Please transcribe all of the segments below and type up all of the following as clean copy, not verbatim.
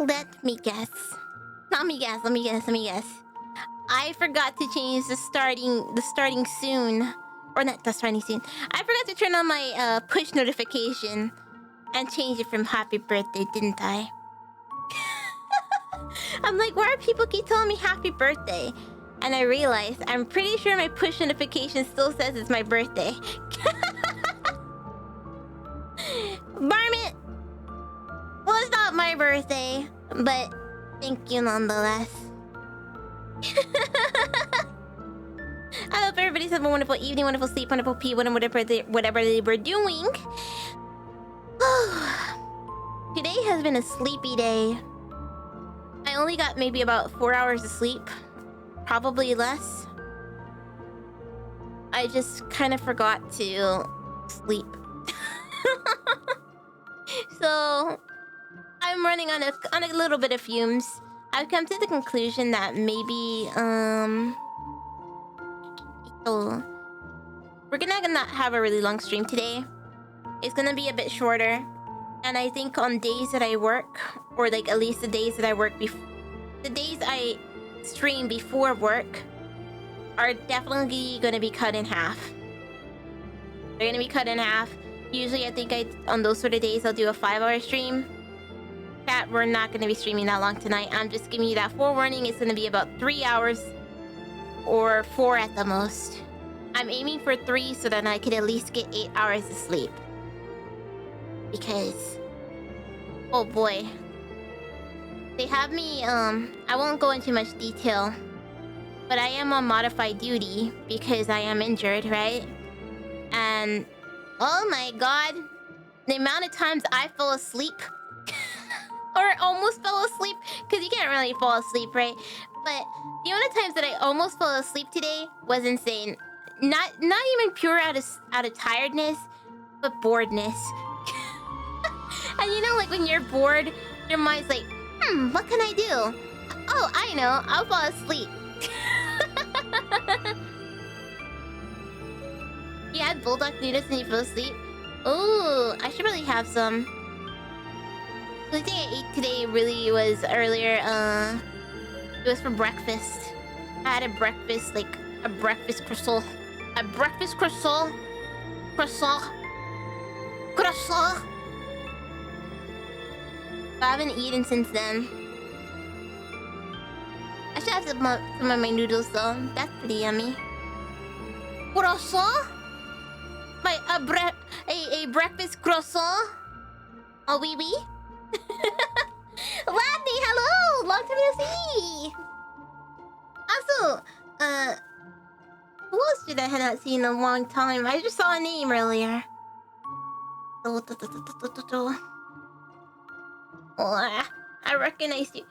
Let me guess. Let me guess. Let me guess. Let me guess. I forgot to change the starting soon, or not the starting soon. I forgot to turn on my push notification and change it from happy birthday, didn't I? I'm like, why are people keep telling me happy birthday? And I realized I'm pretty sure my push notification still says it's my birthday. Barmit! Well, it's not my birthday, but thank you nonetheless. I hope everybody's having a wonderful evening, wonderful sleep, wonderful pee, whatever they were doing. Today has been a sleepy day. I only got maybe about 4 hours of sleep. Probably less. I just kind of forgot to sleep. So I'm running on a little bit of fumes. I've come to the conclusion that maybe we're gonna not have a really long stream today. It's gonna be a bit shorter, and I think on days that I work, or like at least the days that I work the days I stream before work are definitely gonna be cut in half. They're gonna be cut in half. Usually I think on those sort of days I'll do a 5-hour stream. Chat, we're not gonna be streaming that long tonight. I'm just giving you that forewarning. It's gonna be about 3 hours or 4 at the most. I'm aiming for 3 so that I could at least get 8 hours of sleep. Because, oh boy, they have me, I won't go into much detail, but I am on modified duty because I am injured, right? And, oh my god, the amount of times I fell asleep, or almost fell asleep, because you can't really fall asleep, right? But the amount of times that I almost fell asleep today was insane. Not even pure out of tiredness, but boredness. And you know, like when you're bored, your mind's like, what can I do? Oh, I know, I'll fall asleep. You had bulldog noodles and you fell asleep? Ooh, I should really have some. The thing I ate today really was earlier, it was for breakfast. I had a breakfast, like a breakfast croissant. A breakfast croissant? Croissant? Croissant? I haven't eaten since then. I should have some of my noodles though. That's pretty yummy. Croissant? A breakfast croissant? Oh, wee wee? Ladney, hello! Long time no see! Also, who else did I not seen in a long time? I just saw a name earlier. Oh, I recognize you.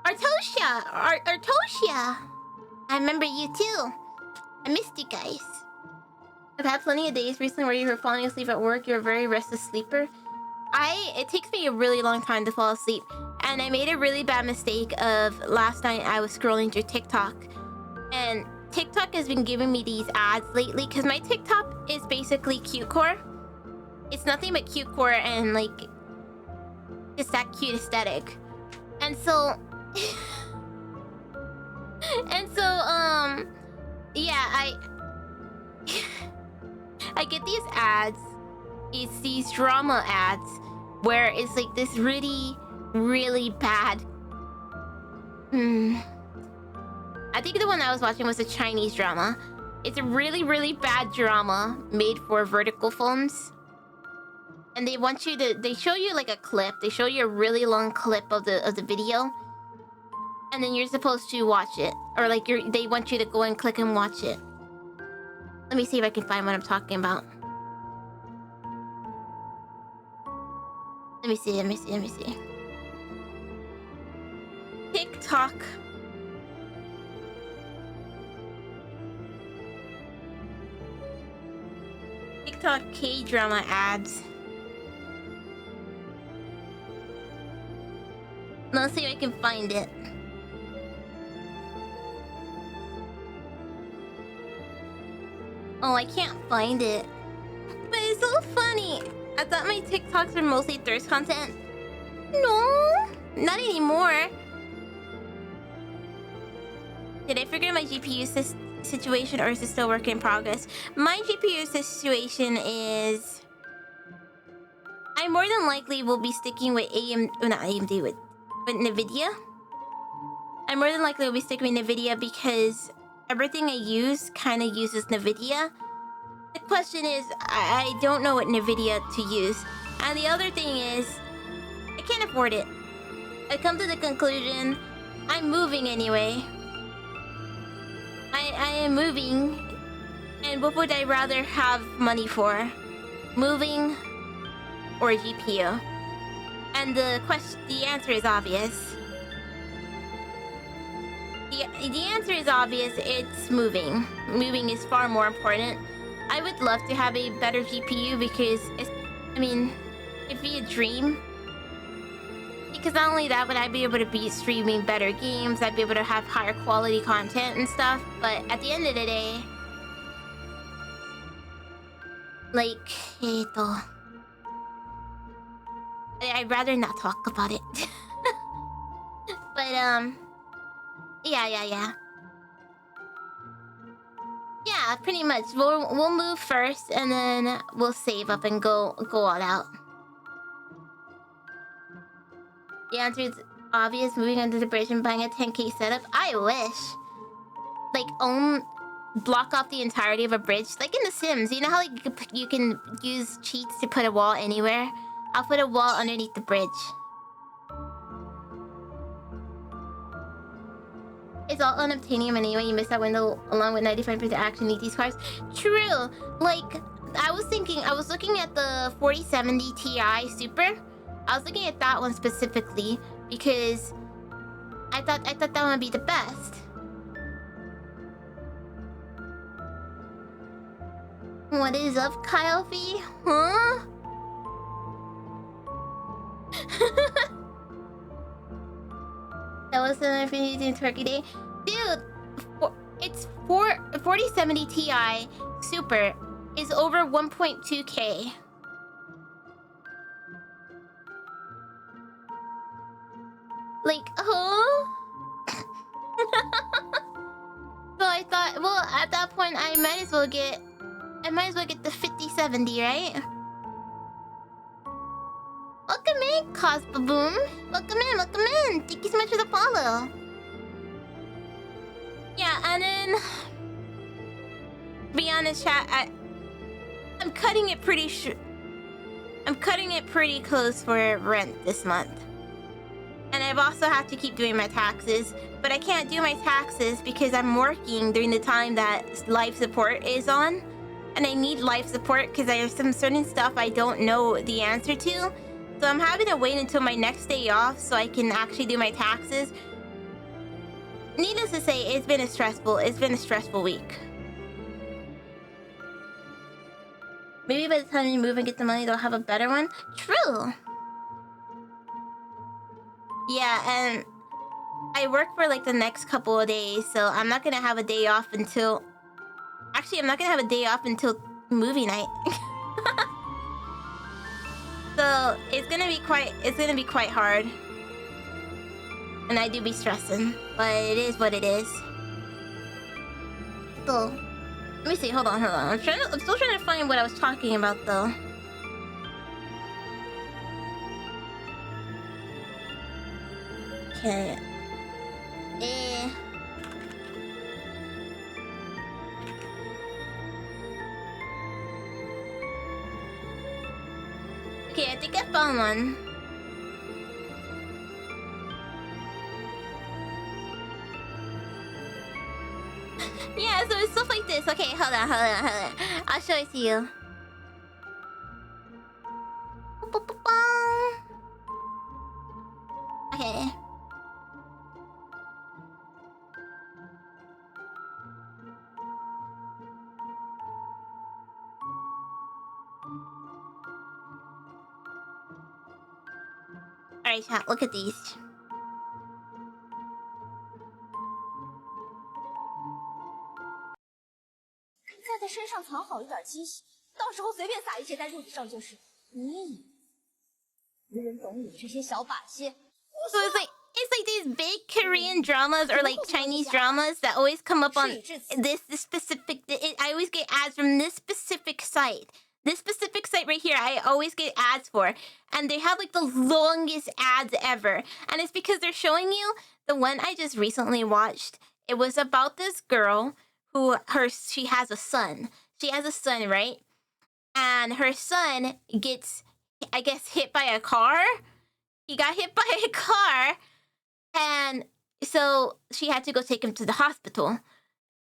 Artosia! Artosia! I remember you too. I missed you guys. I've had plenty of days recently where you were falling asleep at work. You're a very restless sleeper. It takes me a really long time to fall asleep. And I made a really bad mistake of last night I was scrolling through TikTok. And TikTok has been giving me these ads lately because my TikTok is basically cutecore. It's nothing but cutecore and like just that cute aesthetic. And so yeah, I get these ads. It's these drama ads where it's like this really, really bad. I think the one I was watching was a Chinese drama. It's a really, really bad drama made for vertical phones. And they want you to, they show you like a clip. They show you a really long clip of the video. And then you're supposed to watch it. Or like they want you to go and click and watch it. Let me see if I can find what I'm talking about. Let me see. TikTok. TikTok K-drama ads. Let's see if I can find it. Oh, I can't find it. But it's so funny. I thought my TikToks were mostly thirst content. No, not anymore. Did I figure my GPU situation, or is it still work in progress? My GPU situation is... I more than likely will be sticking with not AMD, with NVIDIA. I more than likely will be sticking with NVIDIA because everything I use kind of uses NVIDIA. The question is, I don't know what NVIDIA to use. And the other thing is, I can't afford it. I come to the conclusion, I'm moving anyway. I am moving, and what would I rather have money for? Moving or a GPU? And the answer is obvious. The answer is obvious, it's moving. Moving is far more important. I would love to have a better GPU because, it'd be a dream. Because not only that would I be able to be streaming better games, I'd be able to have higher quality content and stuff, but at the end of the day, like, I'd rather not talk about it. But, yeah. Yeah, pretty much. We'll move first, and then we'll save up and go all out. The answer is obvious. Moving under the bridge and buying a 10K setup. I wish. Like, block off the entirety of a bridge, like in The Sims. You know how you can use cheats to put a wall anywhere? I'll put a wall underneath the bridge. It's all unobtainium anyway. You miss that window along with 95% action need these cars. True. Like, I was looking at the 4070 Ti Super. I was looking at that one specifically because I thought that one would be the best. What is up, Kyle V? Huh? That was another using Turkey Day. Dude, it's 4070 Ti Super is over 1.2K. Like, huh? So I thought, well, at that point, I might as well get the 5070, right? Welcome in, Cosbaboom. Welcome in. Thank you so much for the follow. Yeah, and then... Be honest, chat, I'm cutting it pretty close for rent this month. And I've also have to keep doing my taxes. But I can't do my taxes because I'm working during the time that life support is on. And I need life support because there's some certain stuff I don't know the answer to. So I'm having to wait until my next day off so I can actually do my taxes. Needless to say, it's been a stressful week. Maybe by the time you move and get the money, they'll have a better one. True. Yeah, and I work for like the next couple of days, so I'm not gonna have a day off until... Actually, I'm not gonna have a day off until movie night. So it's gonna be quite hard. And I do be stressing, but it is what it is. So, let me see, hold on. I'm still trying to find what I was talking about though. Okay. Okay, I think I found one. Yeah, so it's stuff like this. Okay, hold on. I'll show it to you. Okay. Alright, chat, look at these. So it's like these big Korean dramas or like Chinese dramas that always come up on this specific. I always get ads from this specific site. This specific site right here, I always get ads for, and they have like the longest ads ever. And it's because they're showing you the one I just recently watched. It was about this girl who she has a son. She has a son, right? And her son gets, I guess, hit by a car. He got hit by a car, and so she had to go take him to the hospital.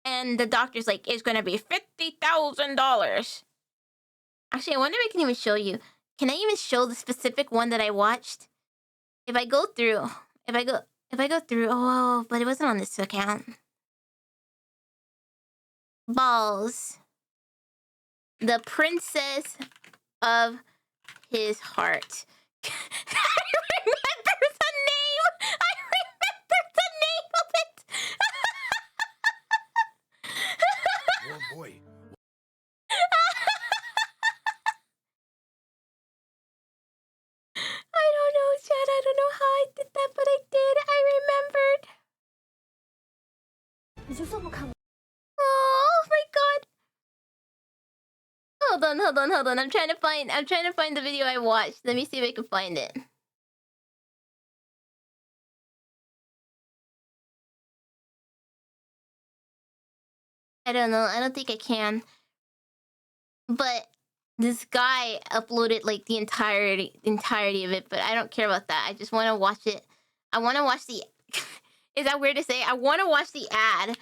And the doctor's like, it's gonna be $50,000. Actually, I wonder if I can even show you. Can I even show the specific one that I watched? If I go through, oh, but it wasn't on this account. Balls. The Princess of His Heart. I remember the name! I remember the name of it! Oh boy. I don't know, Chad. I don't know how I did that, but I did. I remembered. Oh my god. Hold on. I'm trying to find the video I watched. Let me see if I can find it. I don't know. I don't think I can. But this guy uploaded like the entirety of it, but I don't care about that. I just want to watch it. I want to watch the Is that weird to say? I want to watch the ad.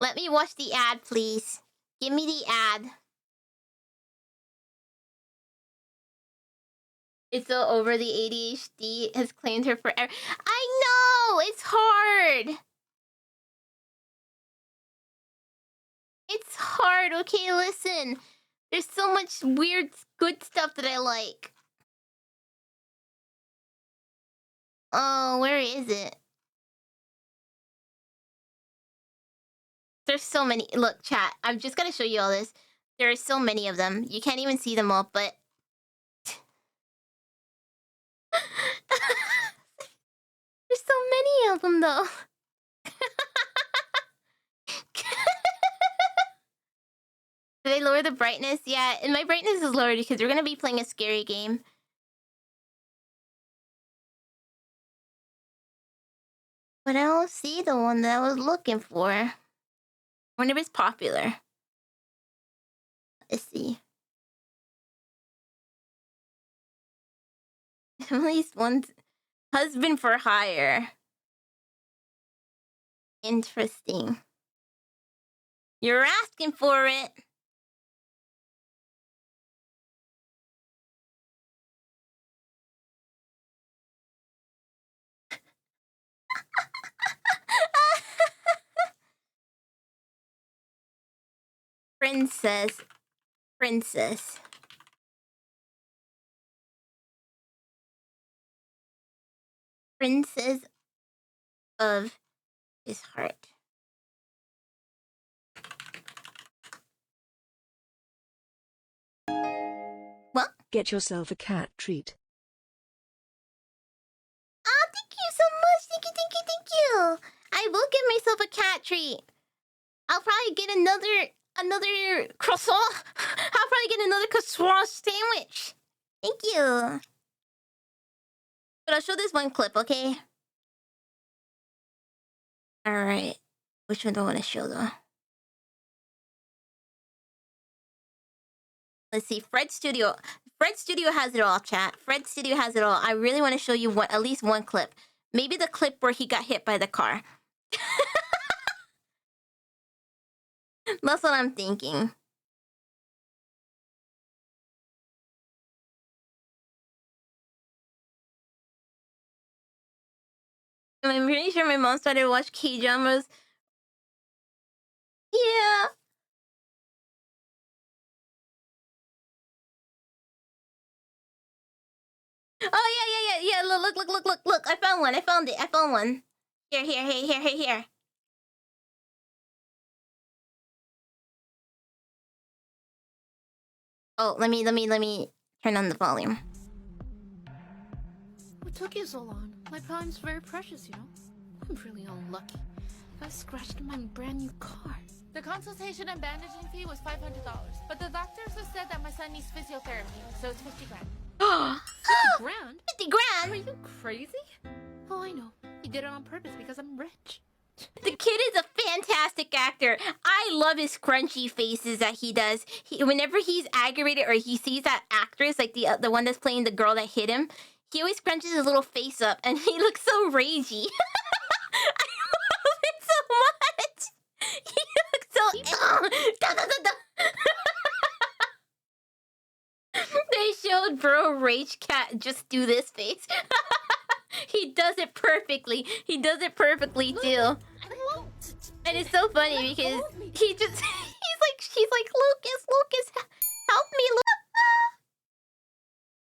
Let me watch the ad, please. Give me the ad. It's so over, the ADHD has claimed her forever. I know! It's hard! It's hard, okay? Listen. There's so much weird, good stuff that I like. Oh, where is it? There's so many. Look, chat. I'm just gonna show you all this. There are so many of them. You can't even see them all, but... There's so many of them, though. Did I lower the brightness? Yeah, and my brightness is lowered because we're gonna be playing a scary game. But I don't see the one that I was looking for. I wonder if it's popular. Let's see. At least one husband for hire. Interesting. You're asking for it. Princess. Princess of His Heart. What? Get yourself a cat treat. Oh, thank you so much. Thank you. I will give myself a cat treat. I'll probably get another croissant. I'll probably get another croissant sandwich. Thank you. But I'll show this one clip, okay? Alright. Which one do I want to show, though? Let's see. Fred Studio. Fred Studio has it all, chat. Fred Studio has it all. I really want to show you at least one clip. Maybe the clip where he got hit by the car. That's what I'm thinking. I'm pretty sure my mom started to watch K-dramas. Yeah. Oh, yeah. Look. I found one. I found one. Here. Oh, let me turn on the volume. What took you so long? My time's very precious, you know? I'm really unlucky. I scratched my brand new car. The consultation and bandaging fee was $500, but the doctors have said that my son needs physiotherapy, so it's 50 grand. 50 grand? 50 grand? Are you crazy? Oh, I know. He did it on purpose because I'm rich. The kid is a fantastic actor. I love his scrunchy faces that he does. Whenever he's aggravated or he sees that actress, like the one that's playing the girl that hit him, he always scrunches his little face up, and he looks so ragey. I love it so much. He looks so. They showed Bro Rage Cat just do this face. He does it perfectly. He does it perfectly too. And it's so funny because he's like Lucas, help me, Lucas.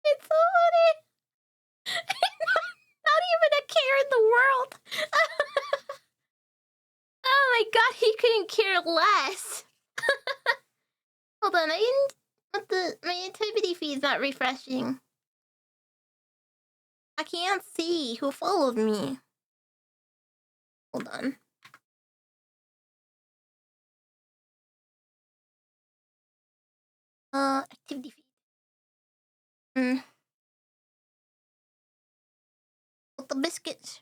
It's so funny. Not even a care in the world. Oh my god, he couldn't care less. Hold on, my activity feed is not refreshing. I can't see who followed me. Hold on. Activity feed. With the biscuits.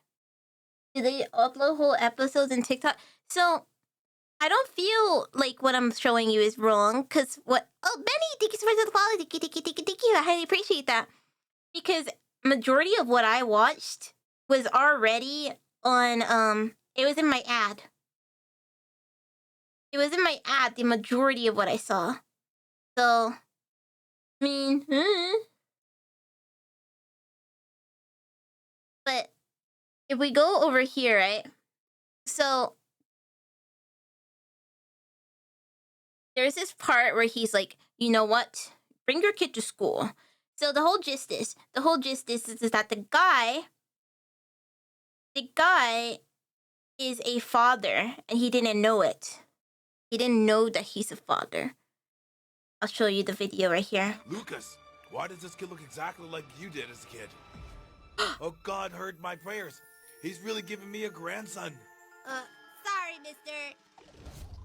Do they upload whole episodes in TikTok? So, I don't feel like what I'm showing you is wrong, because what... Oh, Benny! Thank you so much for the follow. Thank you. I highly appreciate that. Because majority of what I watched was already on, it was in my ad. It was in my ad, the majority of what I saw. So, I mean, But if we go over here, right? So there's this part where he's like, you know what? Bring your kid to school. So the whole gist is that the guy is a father, and he didn't know it. He didn't know that he's a father. I'll show you the video right here. Lucas, why does this kid look exactly like you did as a kid? Oh, God heard my prayers. He's really giving me a grandson. Sorry, mister.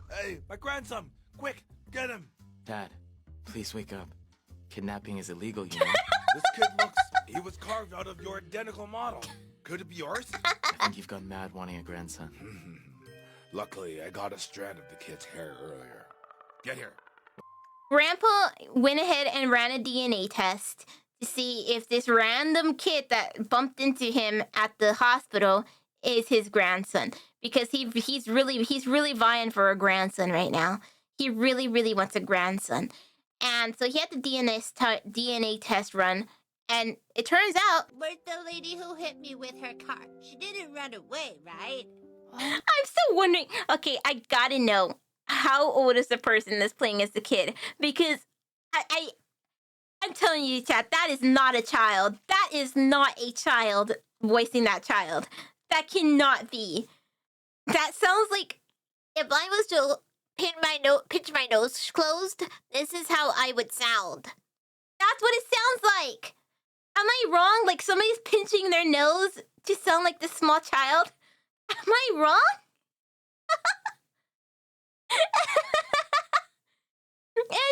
Hey, my grandson! Quick, get him! Dad, please wake up. Kidnapping is illegal, you know? This kid he was carved out of your identical model. Could it be yours? I think you've gone mad wanting a grandson. Luckily, I got a strand of the kid's hair earlier. Get here. Grandpa went ahead and ran a DNA test to see if this random kid that bumped into him at the hospital is his grandson, because he's really vying for a grandson right now. He really wants a grandson, and so he had the DNA test run, and it turns out Where's the lady who hit me with her car? She didn't run away, right? I'm still wondering. Okay, I gotta know how old is the person that's playing as the kid, because I'm telling you, chat, that is not a child. That is not a child voicing that child. That cannot be. That sounds like If I was to pinch my nose closed, this is how I would sound. that's what it sounds like. Am I wrong? Like somebody's pinching their nose to sound like this small child? Am I wrong?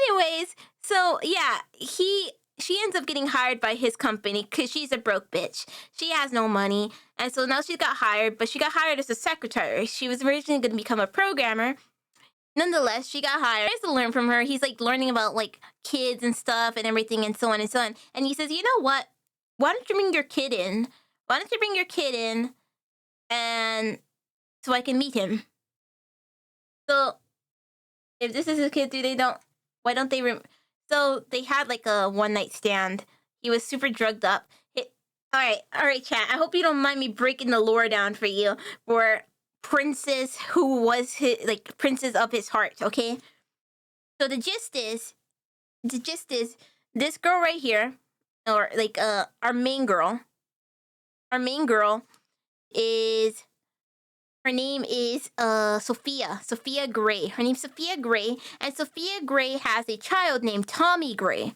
Anyways, so yeah, she ends up getting hired by his company because she's a broke bitch. She has no money, and so now she got hired, but she got hired as a secretary. She was originally going to become a programmer. Nonetheless, she got hired. He has to learn from her. He's like learning about like kids and stuff and everything and so on and so on. And he says, you know what? Why don't you bring your kid in? And so I can meet him. So if this is his kid, why don't they? So they had like a one night stand. He was super drugged up. All right, chat. I hope you don't mind me breaking the lore down for you for Princess, who was princess of his heart. Okay. So the gist is this girl right here, or like our main girl is Her name is Sophia Gray. Her name's Sophia Gray, and Sophia Gray has a child named Tommy Gray,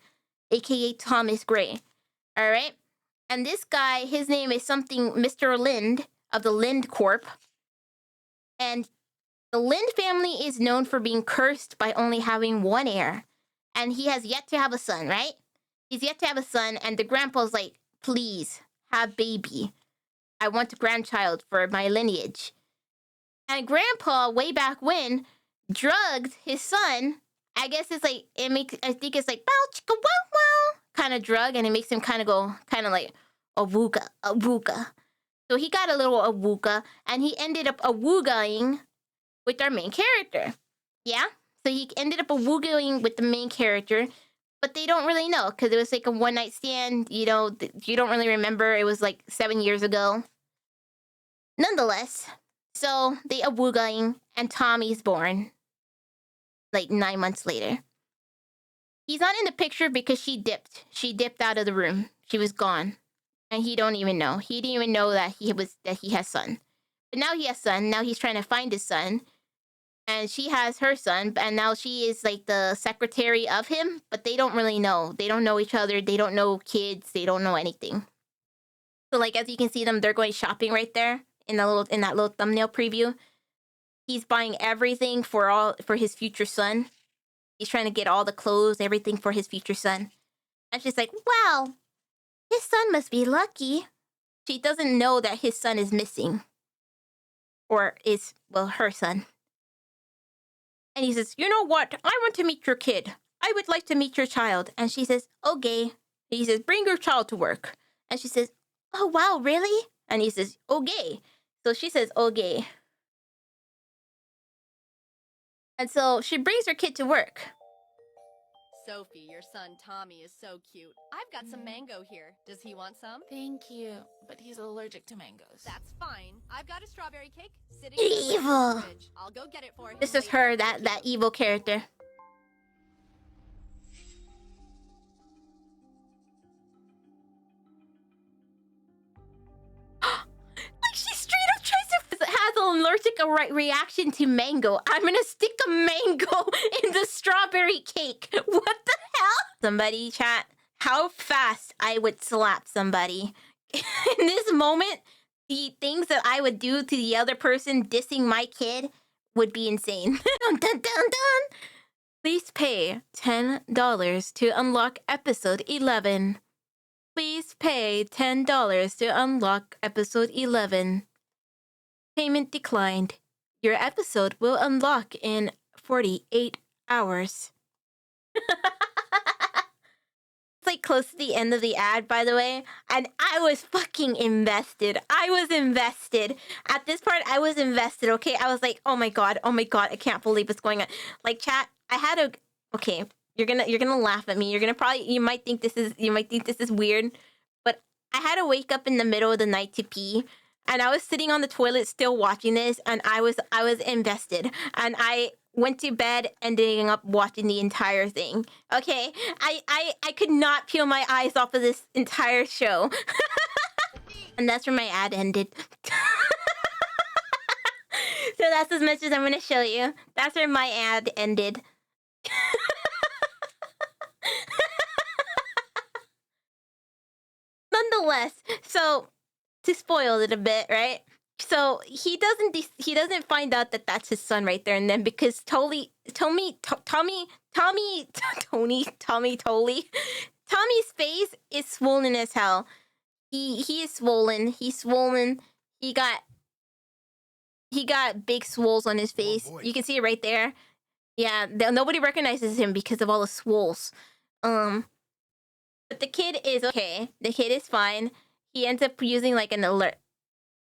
aka Thomas Gray. All right, and this guy, his name is something Mr. Lind of the Lind Corp, and the Lind family is known for being cursed by only having one heir, and he has yet to have a son. Right? He's yet to have a son, and the grandpa's like, "Please have baby. I want a grandchild for my lineage." And grandpa, way back when, drugged his son. I guess it's like, I think it's like, bow chicka wow wow kind of drug, and it makes him kind of go, kind of like, awooga, awooga. So he got a little awooga, and he ended up awoogaing with our main character. Yeah? So he ended up awoogaing with the main character, but they don't really know, because it was like a one-night stand, you know, you don't really remember. It was like 7 years ago. Nonetheless, so they awoogaing, and Tommy's born like 9 months later. He's not in the picture because she dipped. She dipped out of the room. She was gone. And he don't even know. He didn't even know that he has son. But now he has son. Now he's trying to find his son. And she has her son, and now she is like the secretary of him, but they don't really know. They don't know each other. They don't know kids. They don't know anything. So like, as you can see them, they're going shopping right there in that little thumbnail preview. He's buying everything for his future son. He's trying to get all the clothes, everything for his future son. And she's like, wow, his son must be lucky. She doesn't know that his son is missing. Or is, well, her son. And he says, you know what? I want to meet your kid. I would like to meet your child. And she says, okay. He says, bring your child to work. And she says, oh, wow, really? And he says, okay. So she says, okay. And so she brings her kid to work. Sophie, your son Tommy is so cute. I've got some mango here. Does he want some? Thank you, but he's allergic to mangoes. That's fine. I've got a strawberry cake sitting Evil. in the fridge. I'll go get it for him. This is her, that evil character. Like, she straight up tries to has an allergic reaction to mango. I'm gonna stick a mango in the strawberry cake. What the hell? Somebody chat how fast I would slap somebody. In this moment, the things that I would do to the other person dissing my kid would be insane. Dun, dun, dun, dun. Please pay $10 to unlock episode 11. Please pay $10 to unlock episode 11. Payment declined. Your episode will unlock in 48 hours. It's like close to the end of the ad, by the way, and I was fucking invested. I was invested. At this part, I was invested, okay? I was like, oh my god, I can't believe what's going on. Like, chat, I had a... Okay, you're gonna laugh at me. You might think this is weird, but I had to wake up in the middle of the night to pee, and I was sitting on the toilet still watching this, and I was invested, and I went to bed ending up watching the entire thing. Okay, I could not peel my eyes off of this entire show. And that's where my ad ended. So that's as much as I'm gonna show you. That's where my ad ended. Nonetheless, so to spoil it a bit, right? So he doesn't find out that that's his son right there and then, because Tommy's face is swollen as hell. He is swollen. He's swollen. He got big swoles on his face. boy. You can see it right there. Yeah, nobody recognizes him because of all the swoles. But the kid is okay. The kid is fine. He ends up using like an alert.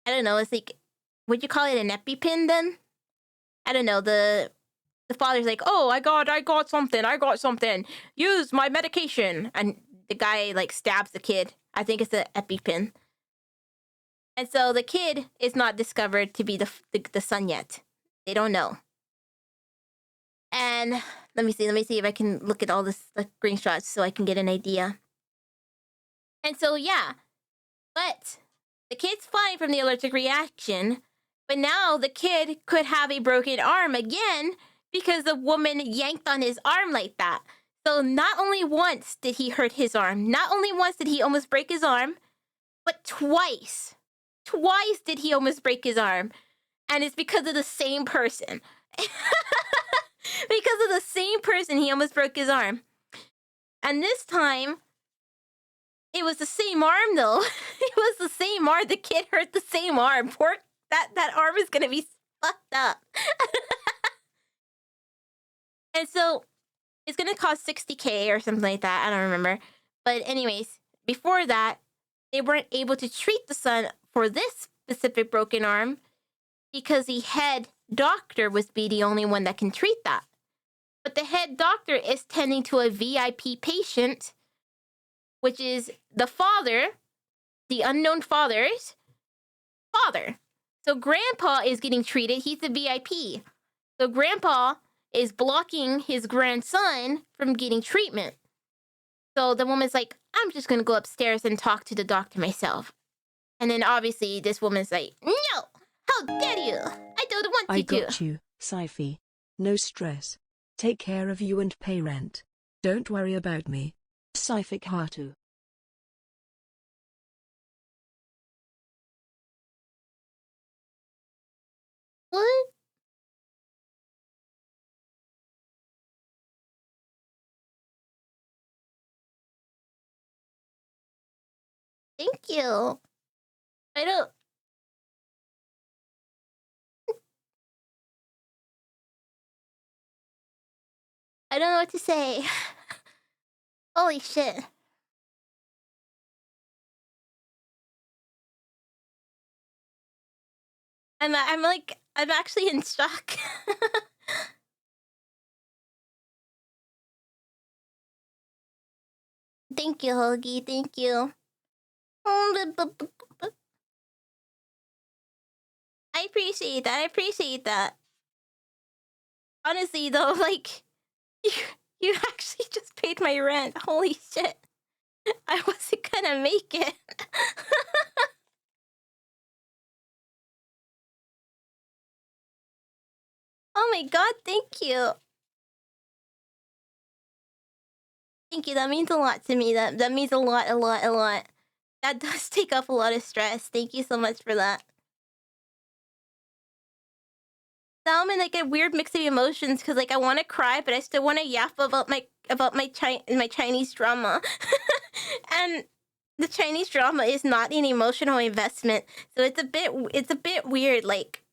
I don't know. It's like, would you call it an EpiPen then? I don't know. The father's like, oh, I got something. Use my medication. And the guy like stabs the kid. I think it's an EpiPen. And so the kid is not discovered to be the son yet. They don't know. And let me see if I can look at all this like screenshots so I can get an idea. And so yeah, but the kid's fine from the allergic reaction, But now the kid could have a broken arm again because the woman yanked on his arm like that. So not only once did he hurt his arm, not only once did he almost break his arm, but twice. Twice did he almost break his arm. And it's because of the same person. Because of the same person, he almost broke his arm. And this time, it was the same arm, though. It was the same arm. The kid hurt the same arm. Poor, that arm is going to be fucked up. And so, it's going to cost $60K or something like that. I don't remember. But anyways, before that, they weren't able to treat the son for this specific broken arm because the head doctor would be the only one that can treat that. But the head doctor is tending to a VIP patient, which is the father, the unknown father's father. So grandpa is getting treated. He's the VIP. So grandpa is blocking his grandson from getting treatment. So the woman's like, I'm just going to go upstairs and talk to the doctor myself. And then obviously this woman's like, no, how dare you? I don't want I you to. got you, Syfy. No stress. Take care of you and pay rent. Don't worry about me. Syfy Hatu. What? Thank you. I don't. I don't know what to say. Holy shit. I'm actually in shock. Thank you, Hoagie. Thank you. I appreciate that. I appreciate that. Honestly, though, like, you actually just paid my rent. Holy shit. I wasn't gonna make it. Oh my god, thank you. Thank you, that means a lot to me. That means a lot. That does take off a lot of stress. Thank you so much for that. Now I'm in like a weird mix of emotions because like I want to cry, but I still want to yap about my Chinese drama, and the Chinese drama is not an emotional investment, so it's a bit weird. Like,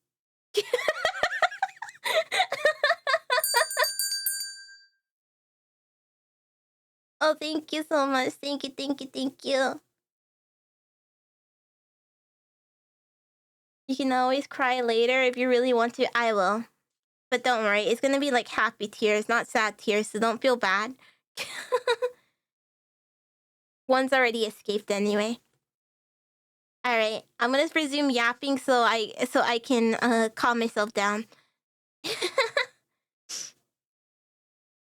oh, thank you so much. Thank you. You can always cry later if you really want to. I will. But don't worry, it's gonna be like happy tears, not sad tears, so don't feel bad. One's already escaped anyway. Alright, I'm gonna resume yapping so I can calm myself down.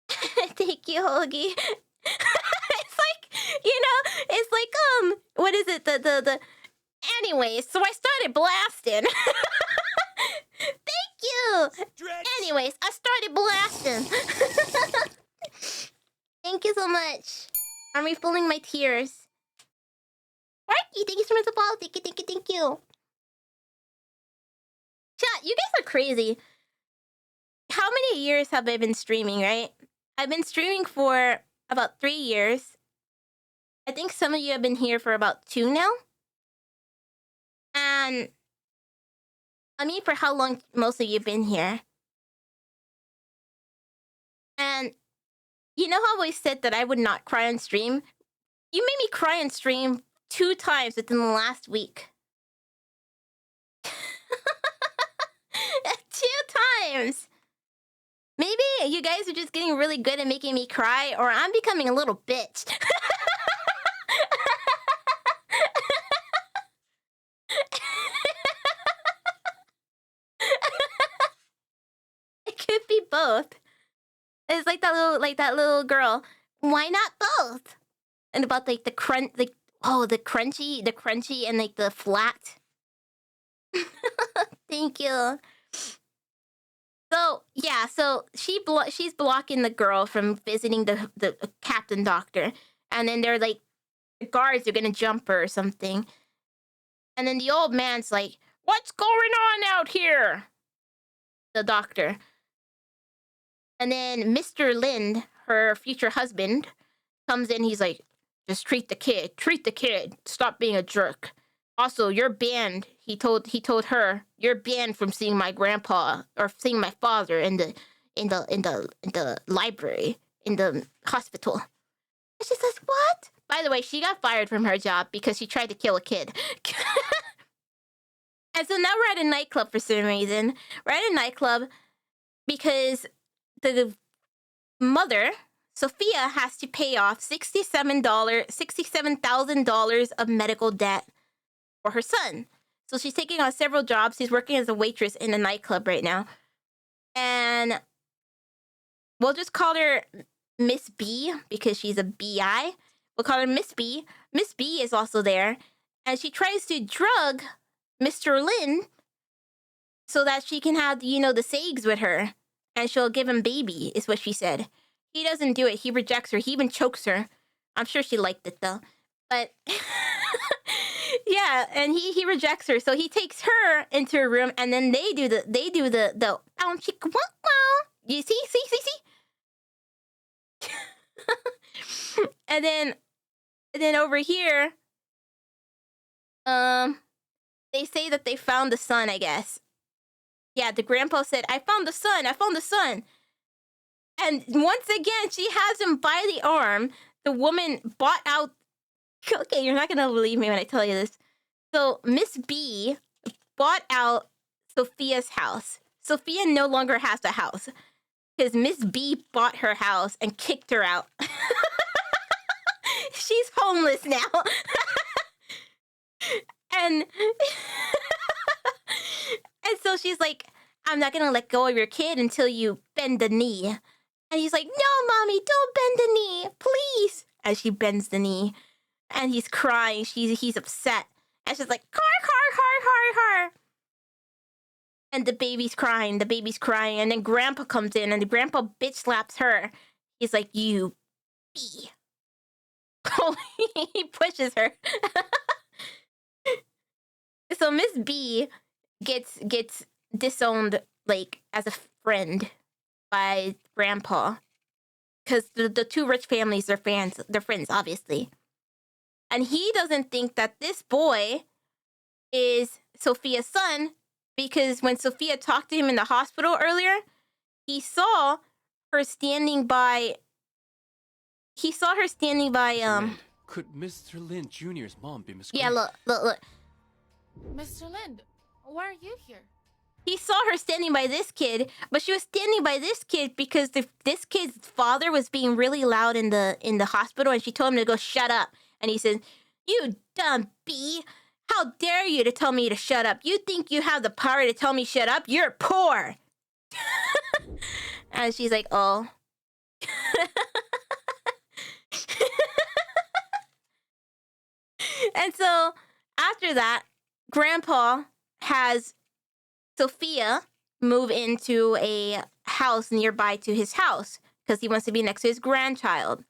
Thank you, Hoagie. It's like, it's like what is it? The anyways, so I started blasting. Thank you. Stretch. Anyways, I started blasting. Thank you so much. I'm refilling my tears. Sparky, thank you so much for the follow. Thank you. Chat, you guys are crazy. How many years have I been streaming, right? I've been streaming for about 3 years. I think some of you have been here for about 2 now. And I mean, for how long most of you have been here? And you know how I said that I would not cry on stream? You made me cry on stream 2 times within the last week. 2 times! Maybe you guys are just getting really good at making me cry, or I'm becoming a little bitch. It could be both. It's like that little girl. Why not both? And about like the crunch, like the crunchy, and like the flat. Thank you. So yeah, so she's blocking the girl from visiting the captain doctor, and then they're like, the guards are gonna jump her or something, and then the old man's like, "What's going on out here?" The doctor, and then Mr. Lind, her future husband, comes in. He's like, "Just treat the kid. Treat the kid. Stop being a jerk. Also, you're banned." He told her, "You're banned from seeing my grandpa or seeing my father in the library, in the hospital." And she says, "What?" By the way, she got fired from her job because she tried to kill a kid. And so now we're at a nightclub for some reason. We're at a nightclub because the mother, Sophia, has to pay off $67,000 of medical debt for her son. So she's taking on several jobs. She's working as a waitress in a nightclub right now. And we'll just call her Miss B because she's a BI. We'll call her Miss B. Miss B is also there. And she tries to drug Mr. Lin so that she can have, the SAGs with her. And she'll give him baby, is what she said. He doesn't do it. He rejects her. He even chokes her. I'm sure she liked it, though. But... yeah, and he rejects her. So he takes her into a room, and then they do the bow chick wow wow. You see? And then over here, they say that they found the son, I guess. Yeah, the grandpa said, I found the son. And once again, she has him by the arm. The woman bought out... Okay, you're not going to believe me when I tell you this. So, Miss B bought out Sophia's house. Sophia no longer has a house because Miss B bought her house and kicked her out. She's homeless now. And so she's like, I'm not going to let go of your kid until you bend the knee. And he's like, no, mommy, don't bend the knee, please. As she bends the knee. And he's crying. He's upset. And she's like, car. And the baby's crying. And then Grandpa comes in, and the Grandpa bitch slaps her. He's like, you B. He pushes her. So Miss B gets disowned, like, as a friend by Grandpa. Because the two rich families, they're friends, obviously. And he doesn't think that this boy is Sophia's son because when Sophia talked to him in the hospital earlier, he saw her standing by... Could Mr. Lin Jr.'s mom be Miss Yeah, look. Mr. Lind, why are you here? He saw her standing by this kid, but she was standing by this kid because this kid's father was being really loud in the hospital, and she told him to go shut up. And he said, you dumb B, how dare you to tell me to shut up? You think you have the power to tell me shut up? You're poor. And she's like, oh. And so after that, Grandpa has Sophia move into a house nearby to his house because he wants to be next to his grandchild.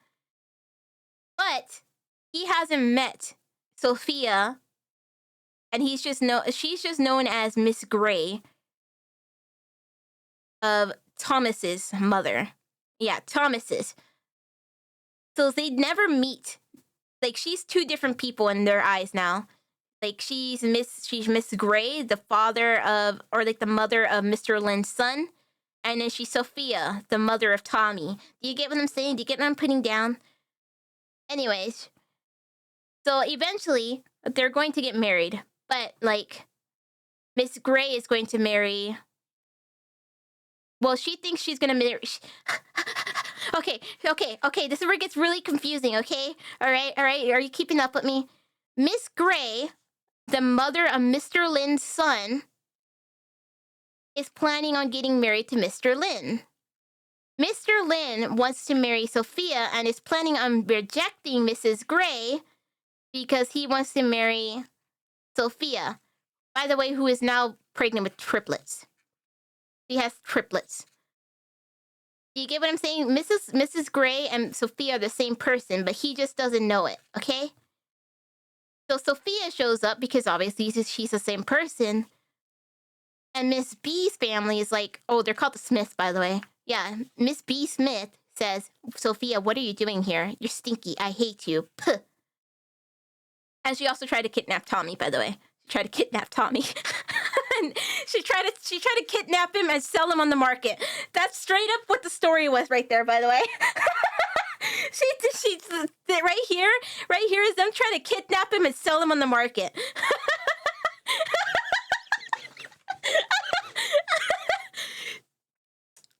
But he hasn't met Sophia, and she's just known as Miss Gray of Thomas's mother. Yeah, Thomas's. So they never meet. Like, she's two different people in their eyes now. Like, she's Miss Gray, the mother of Mr. Lin's son. And then she's Sophia, the mother of Tommy. Do you get what I'm saying? Do you get what I'm putting down? Anyways. So eventually, they're going to get married. But, like, Miss Gray is going to marry... Well, she thinks she's going to marry... Okay. This is where it gets really confusing, okay? All right. Are you keeping up with me? Miss Gray, the mother of Mr. Lin's son, is planning on getting married to Mr. Lin. Mr. Lin wants to marry Sophia and is planning on rejecting Mrs. Gray because he wants to marry Sophia. By the way, who is now pregnant with triplets. She has triplets. Do you get what I'm saying? Mrs. Gray and Sophia are the same person, but he just doesn't know it, okay? So Sophia shows up because obviously she's the same person. And Miss B's family is like, oh, they're called the Smiths, by the way. Yeah, Miss B. Smith says, Sophia, what are you doing here? You're stinky. I hate you. Puh. And she also tried to kidnap Tommy, by the way. She tried to kidnap Tommy. And she tried to kidnap him and sell him on the market. That's straight up what the story was right there, by the way. she right here is them trying to kidnap him and sell him on the market.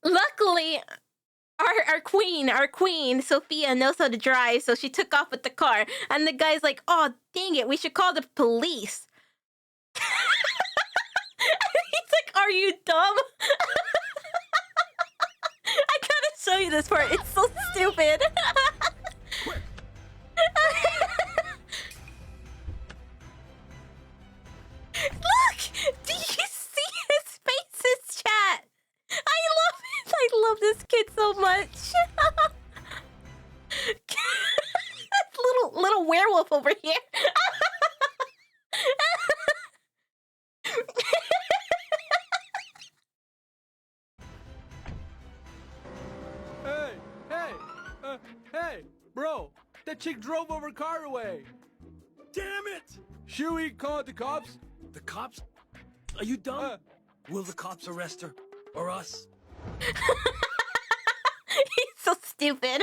Luckily, our queen, Sophia, knows how to drive, so she took off with the car. And the guy's like, oh, dang it, we should call the police. He's like, are you dumb? I gotta show you this part. It's so stupid. Look! Do you see his faces, chat? I love this kid so much. little werewolf over here. Hey, bro, that chick drove our car away. Damn it! Should we call the cops? The cops? Are you dumb? Will the cops arrest her? Or us? He's so stupid.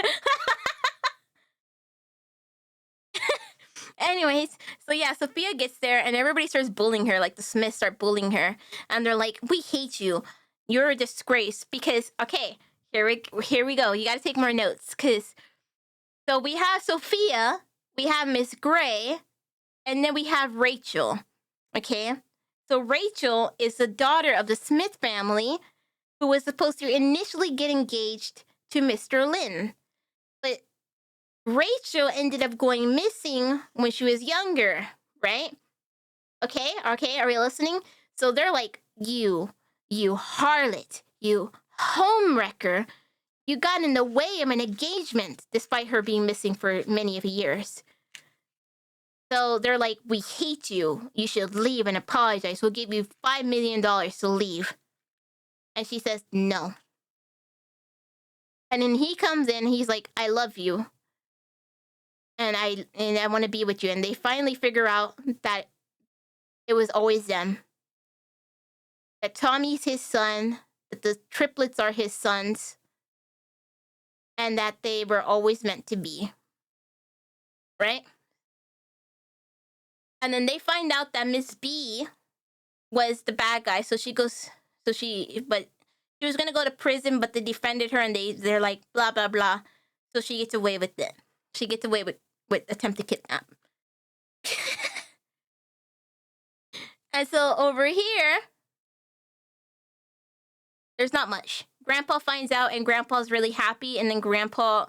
Anyways, so yeah, Sophia gets there and everybody starts bullying her, like the Smiths start bullying her. And they're like, we hate you. You're a disgrace. Because, okay, here we go. You gotta take more notes. So we have Sophia, we have Miss Gray, and then we have Rachel. Okay? So Rachel is the daughter of the Smith family who was supposed to initially get engaged to Mr. Lin. But Rachel ended up going missing when she was younger, right? Okay, are we listening? So they're like, you harlot, you homewrecker, you got in the way of an engagement, despite her being missing for many of years. So they're like, we hate you. You should leave and apologize. We'll give you $5 million to leave. And she says, no. And then he comes in, he's like, I love you. And I want to be with you. And they finally figure out that it was always them. That Tommy's his son, that the triplets are his sons, and that they were always meant to be. Right? And then they find out that Miss B was the bad guy. But she was gonna go to prison, but they defended her and they're like, blah, blah, blah. So she gets away with it. She gets away with attempted kidnap. And so over here, there's not much. Grandpa finds out and Grandpa's really happy, and then Grandpa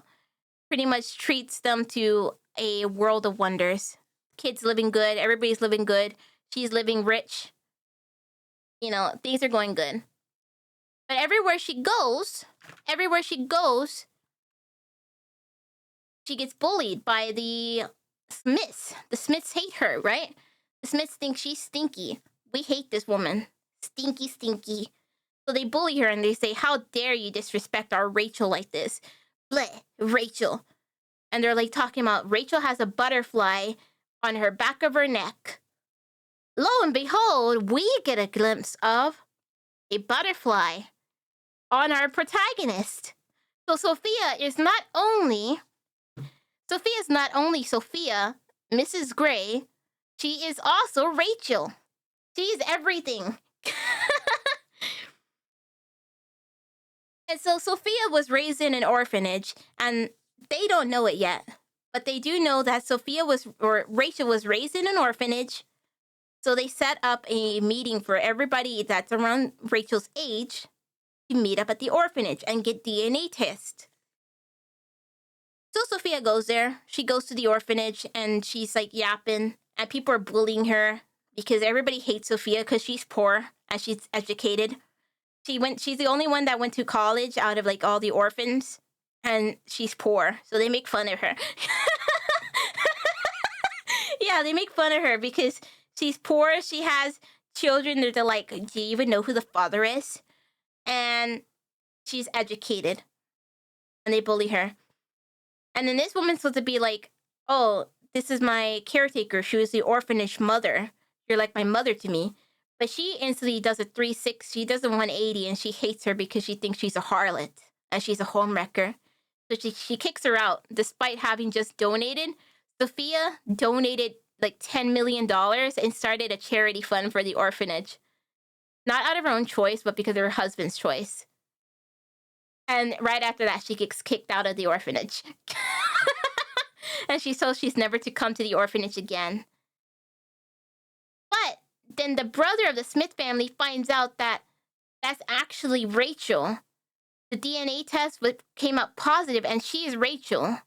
pretty much treats them to a world of wonders. Kids living good, everybody's living good. She's living rich. You know, things are going good. But everywhere she goes, she gets bullied by the Smiths. The Smiths hate her, right? The Smiths think she's stinky. We hate this woman. Stinky, stinky. So they bully her and they say, how dare you disrespect our Rachel like this? Bleh, Rachel. And they're like talking about Rachel has a butterfly on her back of her neck. Lo and behold, we get a glimpse of a butterfly on our protagonist. So Sophia's not only Sophia, Mrs. Gray, she is also Rachel. She's everything. And so Sophia was raised in an orphanage, and they don't know it yet. But they do know that Rachel was raised in an orphanage. So they set up a meeting for everybody that's around Rachel's age to meet up at the orphanage and get DNA tests. So Sophia goes there. She goes to the orphanage and she's like yapping, and people are bullying her. because everybody hates Sophia because she's poor and she's educated. She's the only one that went to college out of like all the orphans, and she's poor, so they make fun of her. Yeah, they make fun of her because she's poor. She has children that are like, do you even know who the father is? And she's educated, and they bully her. And then this woman's supposed to be like, oh, this is my caretaker. She was the orphanage mother. You're like my mother to me. But she instantly does a 360. She does a 180, and she hates her because she thinks she's a harlot and she's a homewrecker. So she kicks her out despite having just donated. Sophia donated like $10 million and started a charity fund for the orphanage. Not out of her own choice, but because of her husband's choice. And right after that, she gets kicked out of the orphanage. And she's told she's never to come to the orphanage again. But then the brother of the Smith family finds out that that's actually Rachel. The DNA test came up positive, and she is Rachel.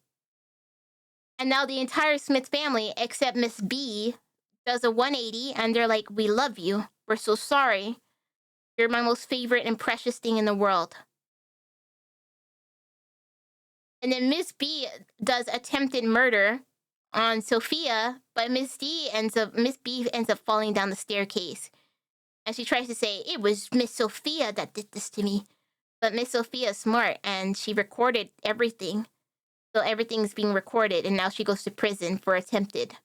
And now the entire Smith family, except Miss B, does a 180, and they're like, we love you. We're so sorry. You're my most favorite and precious thing in the world. And then Miss B does attempted murder on Sophia, but Miss B ends up falling down the staircase. And she tries to say, it was Miss Sophia that did this to me. But Miss Sophia's smart, and she recorded everything. So everything's being recorded, and now she goes to prison for attempted.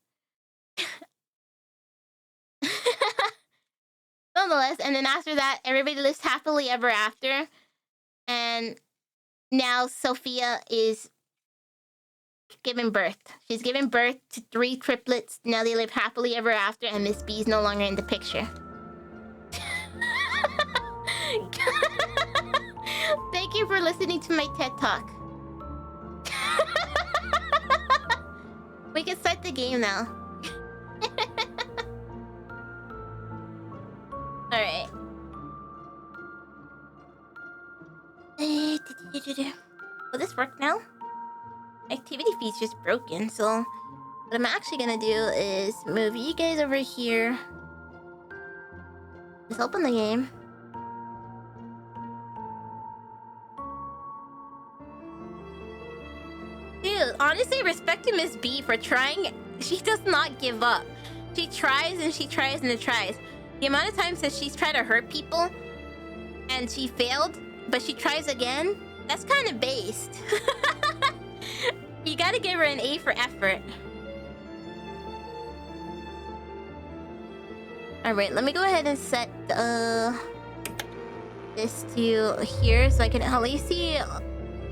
Nonetheless, and then after that, everybody lives happily ever after. And now Sophia is giving birth. She's giving birth to 3 triplets. Now they live happily ever after, and Miss B is no longer in the picture. Thank you for listening to my TED Talk. We can start the game now. Alright. Will this work now? Activity feature's broken, so what I'm actually gonna do is move you guys over here. Let's open the game. Dude, honestly, respect to Miss B for trying. She does not give up. She tries and she tries and tries. The amount of times that she's tried to hurt people and she failed, but she tries again, that's kind of based. You gotta give her an A for effort. Alright, let me go ahead and set this to here so I can at least see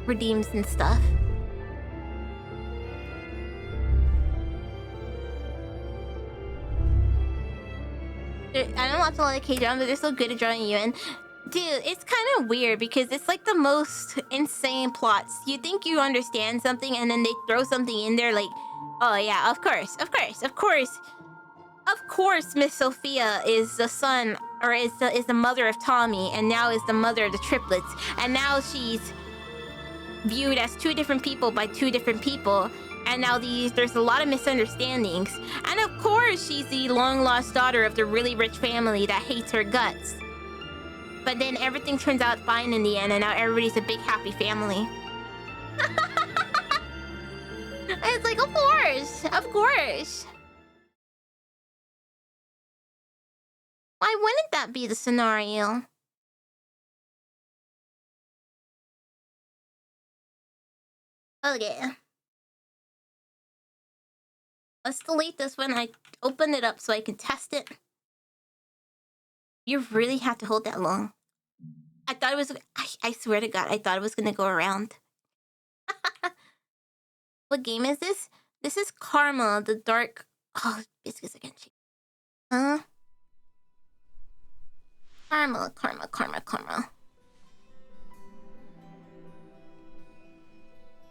redeems and stuff. I don't watch a lot of K-dramas, but they're so good at drawing you in. Dude, it's kind of weird because it's like the most insane plots. You think you understand something, and then they throw something in there like, oh yeah, of course, Miss Sophia is the son, or is the mother of Tommy, and now is the mother of the triplets, and now she's viewed as 2 different people by 2 different people. And now there's a lot of misunderstandings. And of course, she's the long-lost daughter of the really rich family that hates her guts. But then everything turns out fine in the end, and now everybody's a big, happy family. It's like, of course. Why wouldn't that be the scenario? Okay. Let's delete this one. I opened it up so I can test it. You really have to hold that long. I thought it was... I swear to God, I thought it was going to go around. What game is this? This is Karma, the dark... Oh, biscuits again. Huh? Karma.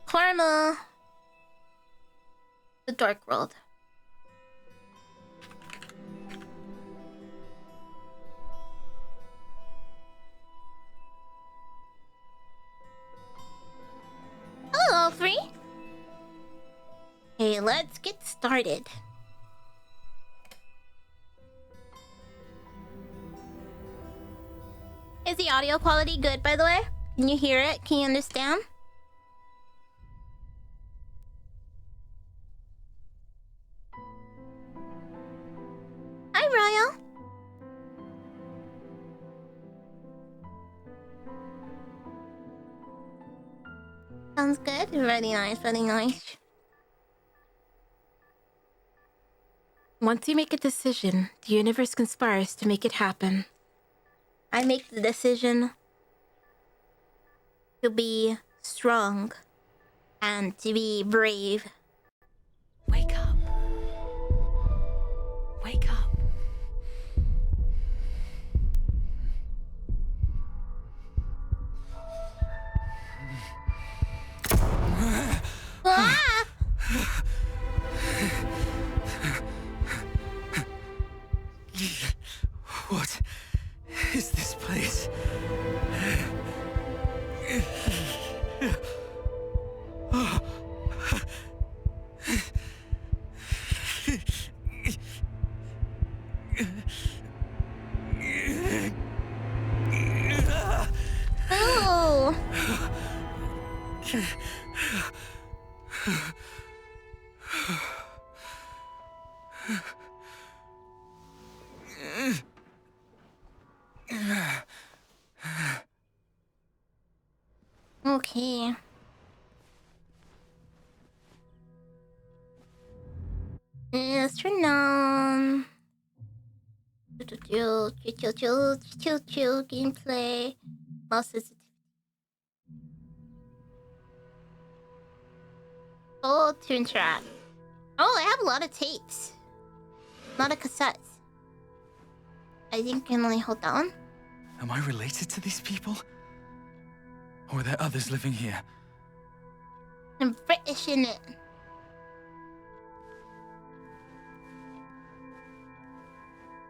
Karma. The Dark World. Hello, Free. Okay, let's get started. Is the audio quality good, by the way? Can you hear it? Can you understand? Hi, Royal. Sounds good. Really nice, really nice. Once you make a decision, the universe conspires to make it happen. I make the decision to be strong and to be brave. Wake up. Wake up. Ah! What is this place? Oh! Okay. Let's turn on. Chill, gameplay. Mouse sensitivity. Oh, tune track. Oh, I have a lot of tapes. A lot of cassettes. I think I can only hold down. Am I related to these people? Or are there others living here? I'm British in it.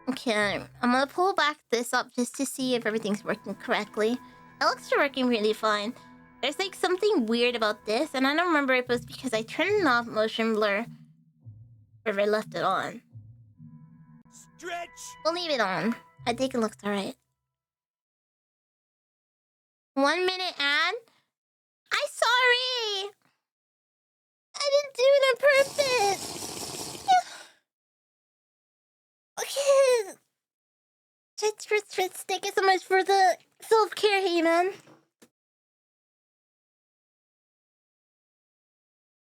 Okay, I'm gonna pull back this up just to see if everything's working correctly. It looks to be working really fine. There's like something weird about this, and I don't remember if it was because I turned off motion blur or if I left it on. Stretch! We'll leave it on. I think it looks alright. 1 minute ad? I'm sorry! I didn't do it on purpose! Okay. Fritz, thank you so much for the self-care, hey man.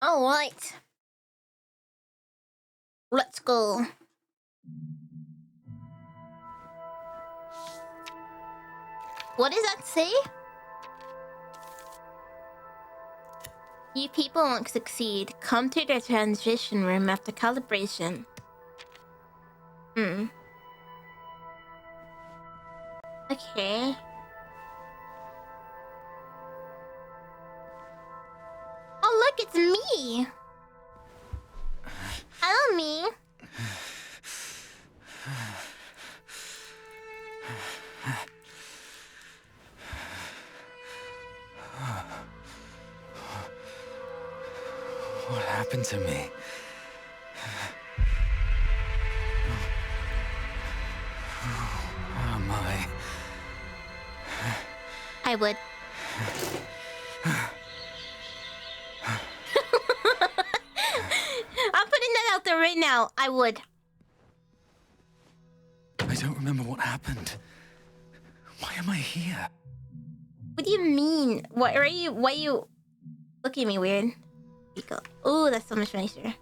Alright. Let's go. What does that say? You people won't succeed. Come to the transition room after calibration. Okay. Oh look, it's me! Hello, me. What happened to me? Where am I? I would. I'm putting that out there right now. I would. I don't remember what happened. Why am I here? What do you mean? Why are you looking at me weird? Oh, that's so much nicer.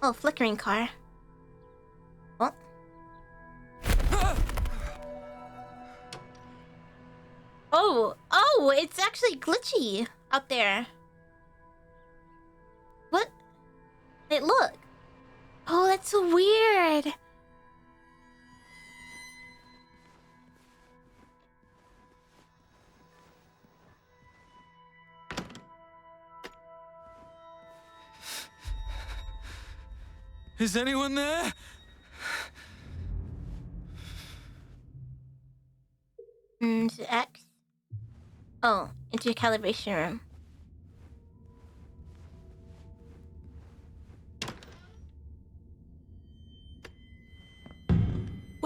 Oh, flickering car. Oh. Oh, it's actually glitchy out there. What? Wait, look. Oh, that's so weird. Is anyone there? X. Oh, into your calibration room.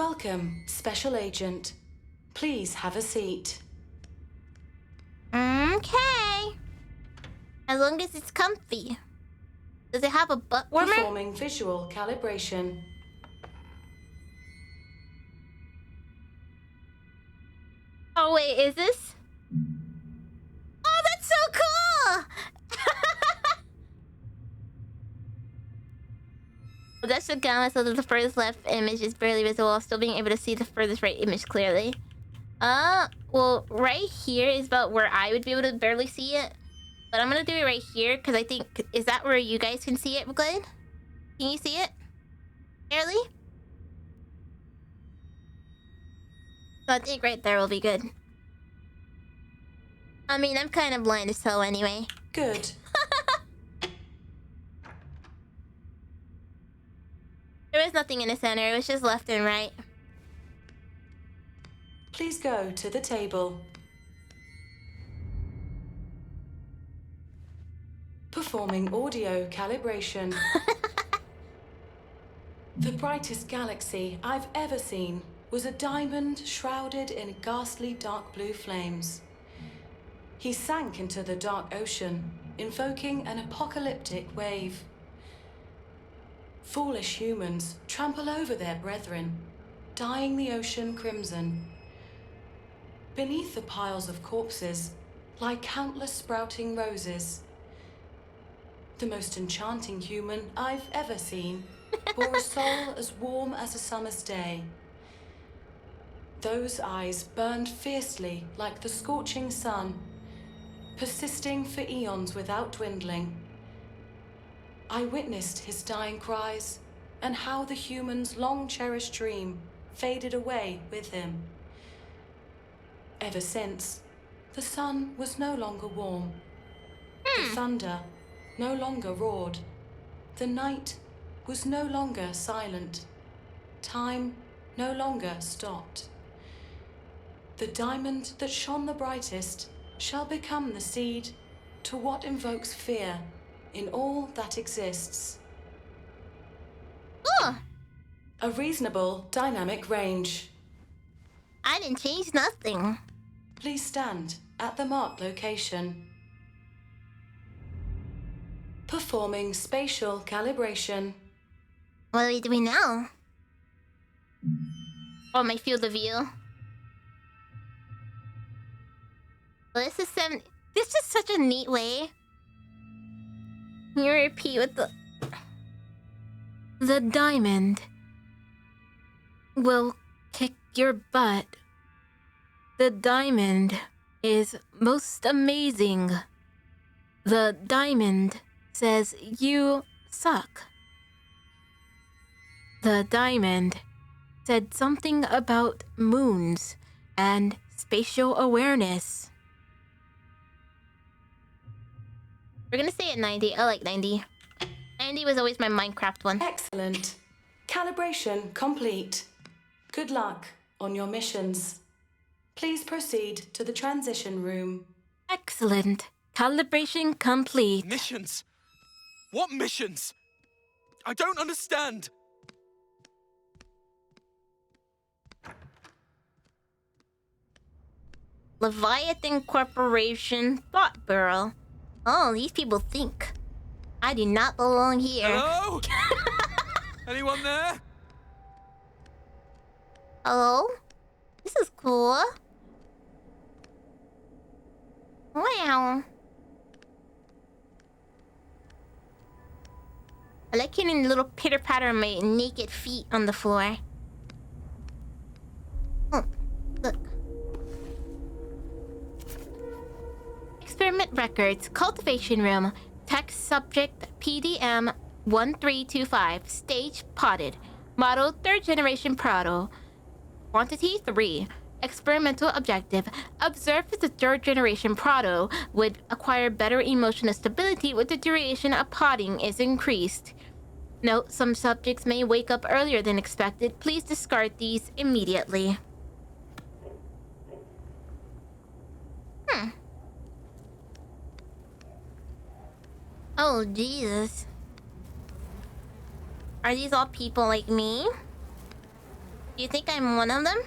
Welcome, Special Agent. Please have a seat. Okay. As long as it's comfy. Does it have a butt warmer? Performing visual calibration. Oh wait, is this? Oh, that's so cool! That's the gamma so that the furthest left image is barely visible while still being able to see the furthest right image clearly. Well, right here is about where I would be able to barely see it. But I'm gonna do it right here, because I think... Is that where you guys can see it, Glenn? Can you see it? Barely? So I think right there will be good. I mean, I'm kind of blind as hell anyway. Good. There was nothing in the center, it was just left and right. Please go to the table. Performing audio calibration. The brightest galaxy I've ever seen was a diamond shrouded in ghastly dark blue flames. He sank into the dark ocean, invoking an apocalyptic wave. Foolish humans trample over their brethren, dyeing the ocean crimson. Beneath the piles of corpses lie countless sprouting roses. The most enchanting human I've ever seen bore a soul as warm as a summer's day. Those eyes burned fiercely like the scorching sun, persisting for eons without dwindling. I witnessed his dying cries and how the human's long-cherished dream faded away with him. Ever since, the sun was no longer warm. The thunder no longer roared. The night was no longer silent. Time no longer stopped. The diamond that shone the brightest shall become the seed to what invokes fear in all that exists. A reasonable dynamic range. I didn't change nothing. Please stand at the marked location. Performing spatial calibration. What do we do now? Oh, my field of view. Well, this is such a neat way. Can you repeat with the diamond will kick your butt. The diamond is most amazing. The diamond says you suck. The diamond said something about moons and spatial awareness. We're gonna say it 90. I like 90. 90 was always my Minecraft one. Excellent. Calibration complete. Good luck on your missions. Please proceed to the transition room. Excellent. Calibration complete. Missions? What missions? I don't understand. Leviathan Corporation Thought Burrow. Oh, these people think. I do not belong here. Hello? Anyone there? Hello? This is cool. Wow. I like hearing the little pitter-patter of my naked feet on the floor. Oh, look. Experiment records, cultivation room, text subject PDM 1325, stage potted, model 3rd generation Prado, quantity 3, experimental objective, observe if the 3rd generation Prado would acquire better emotional stability with the duration of potting is increased. Note, some subjects may wake up earlier than expected. Please discard these immediately. Oh, Jesus. Are these all people like me? Do you think I'm one of them?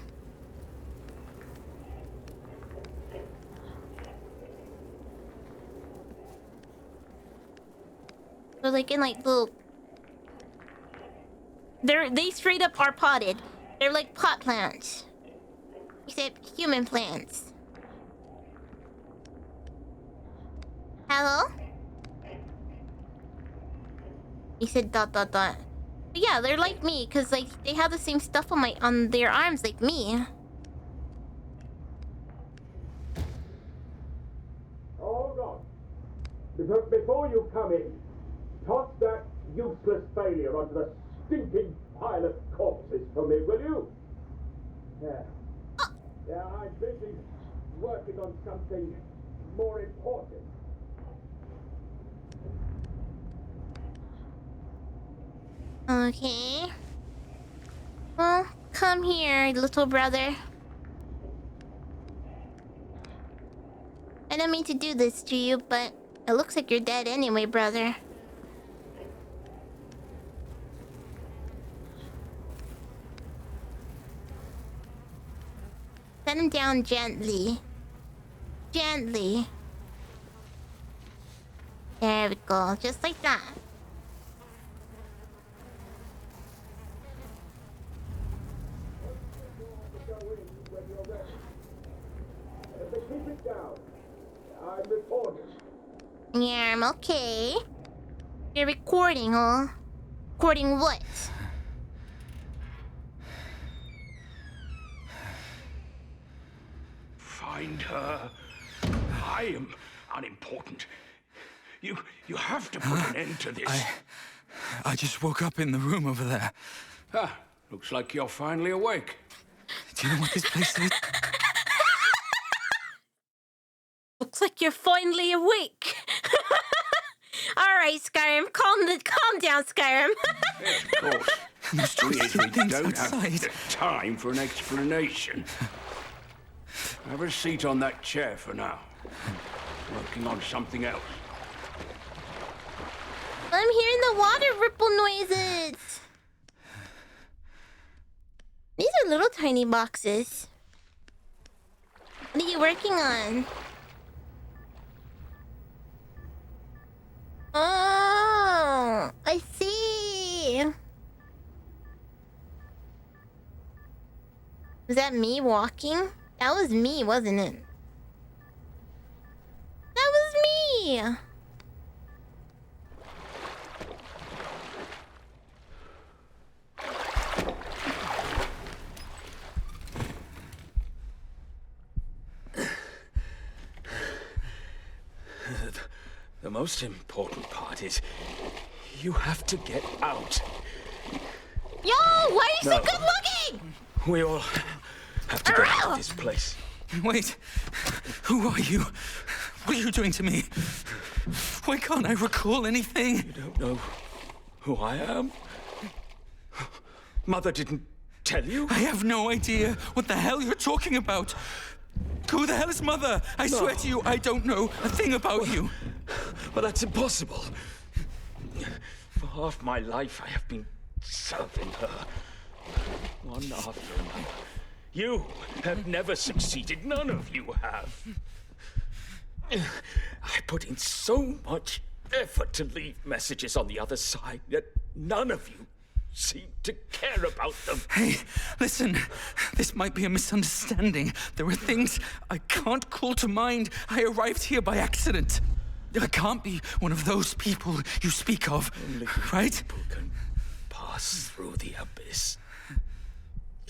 They're like in like little... They straight up are potted. They're like pot plants. Except human plants. Hello? He said ... But yeah, they're like me, cause like they have the same stuff on their arms like me. Hold on. Before you come in, toss that useless failure onto the stinking pile of corpses for me, will you? Yeah, I'm busy working on something more important. Okay. Well, come here, little brother. I don't mean to do this to you, but it looks like you're dead anyway, brother. Set him down gently. Gently. There we go, just like that. Keep it down. I'm recording. Yeah, I'm okay. You're recording, huh? Recording what? Find her. I am unimportant. You have to put an end to this. I just woke up in the room over there. Ah, looks like you're finally awake. Do you know what this place is? Looks like you're finally awake. Alright, Skyrim. Calm down, Skyrim. Yes, of course. Those twisted We things don't have outside. the time for an explanation. Have a seat on that chair for now. Working on something else. I'm hearing the water ripple noises. These are little tiny boxes. What are you working on? Oh, I see. Was that me walking? That was me, wasn't it? That was me. The most important part is you have to get out. Yo, why are you so No. good looking? We all have to get out of this place. Wait, who are you? What are you doing to me? Why can't I recall anything? You don't know who I am? Mother didn't tell you? I have no idea what the hell you're talking about. Who the hell is Mother? I swear to you, I don't know a thing about you. Well, that's impossible. For half my life, I have been serving her. One after another. You have never succeeded. None of you have. I put in so much effort to leave messages on the other side, yet none of you seem to care about them. Hey, listen, this might be a misunderstanding. There are things I can't call to mind. I arrived here by accident. I can't be one of those people you speak of, Only right? people can pass through the abyss.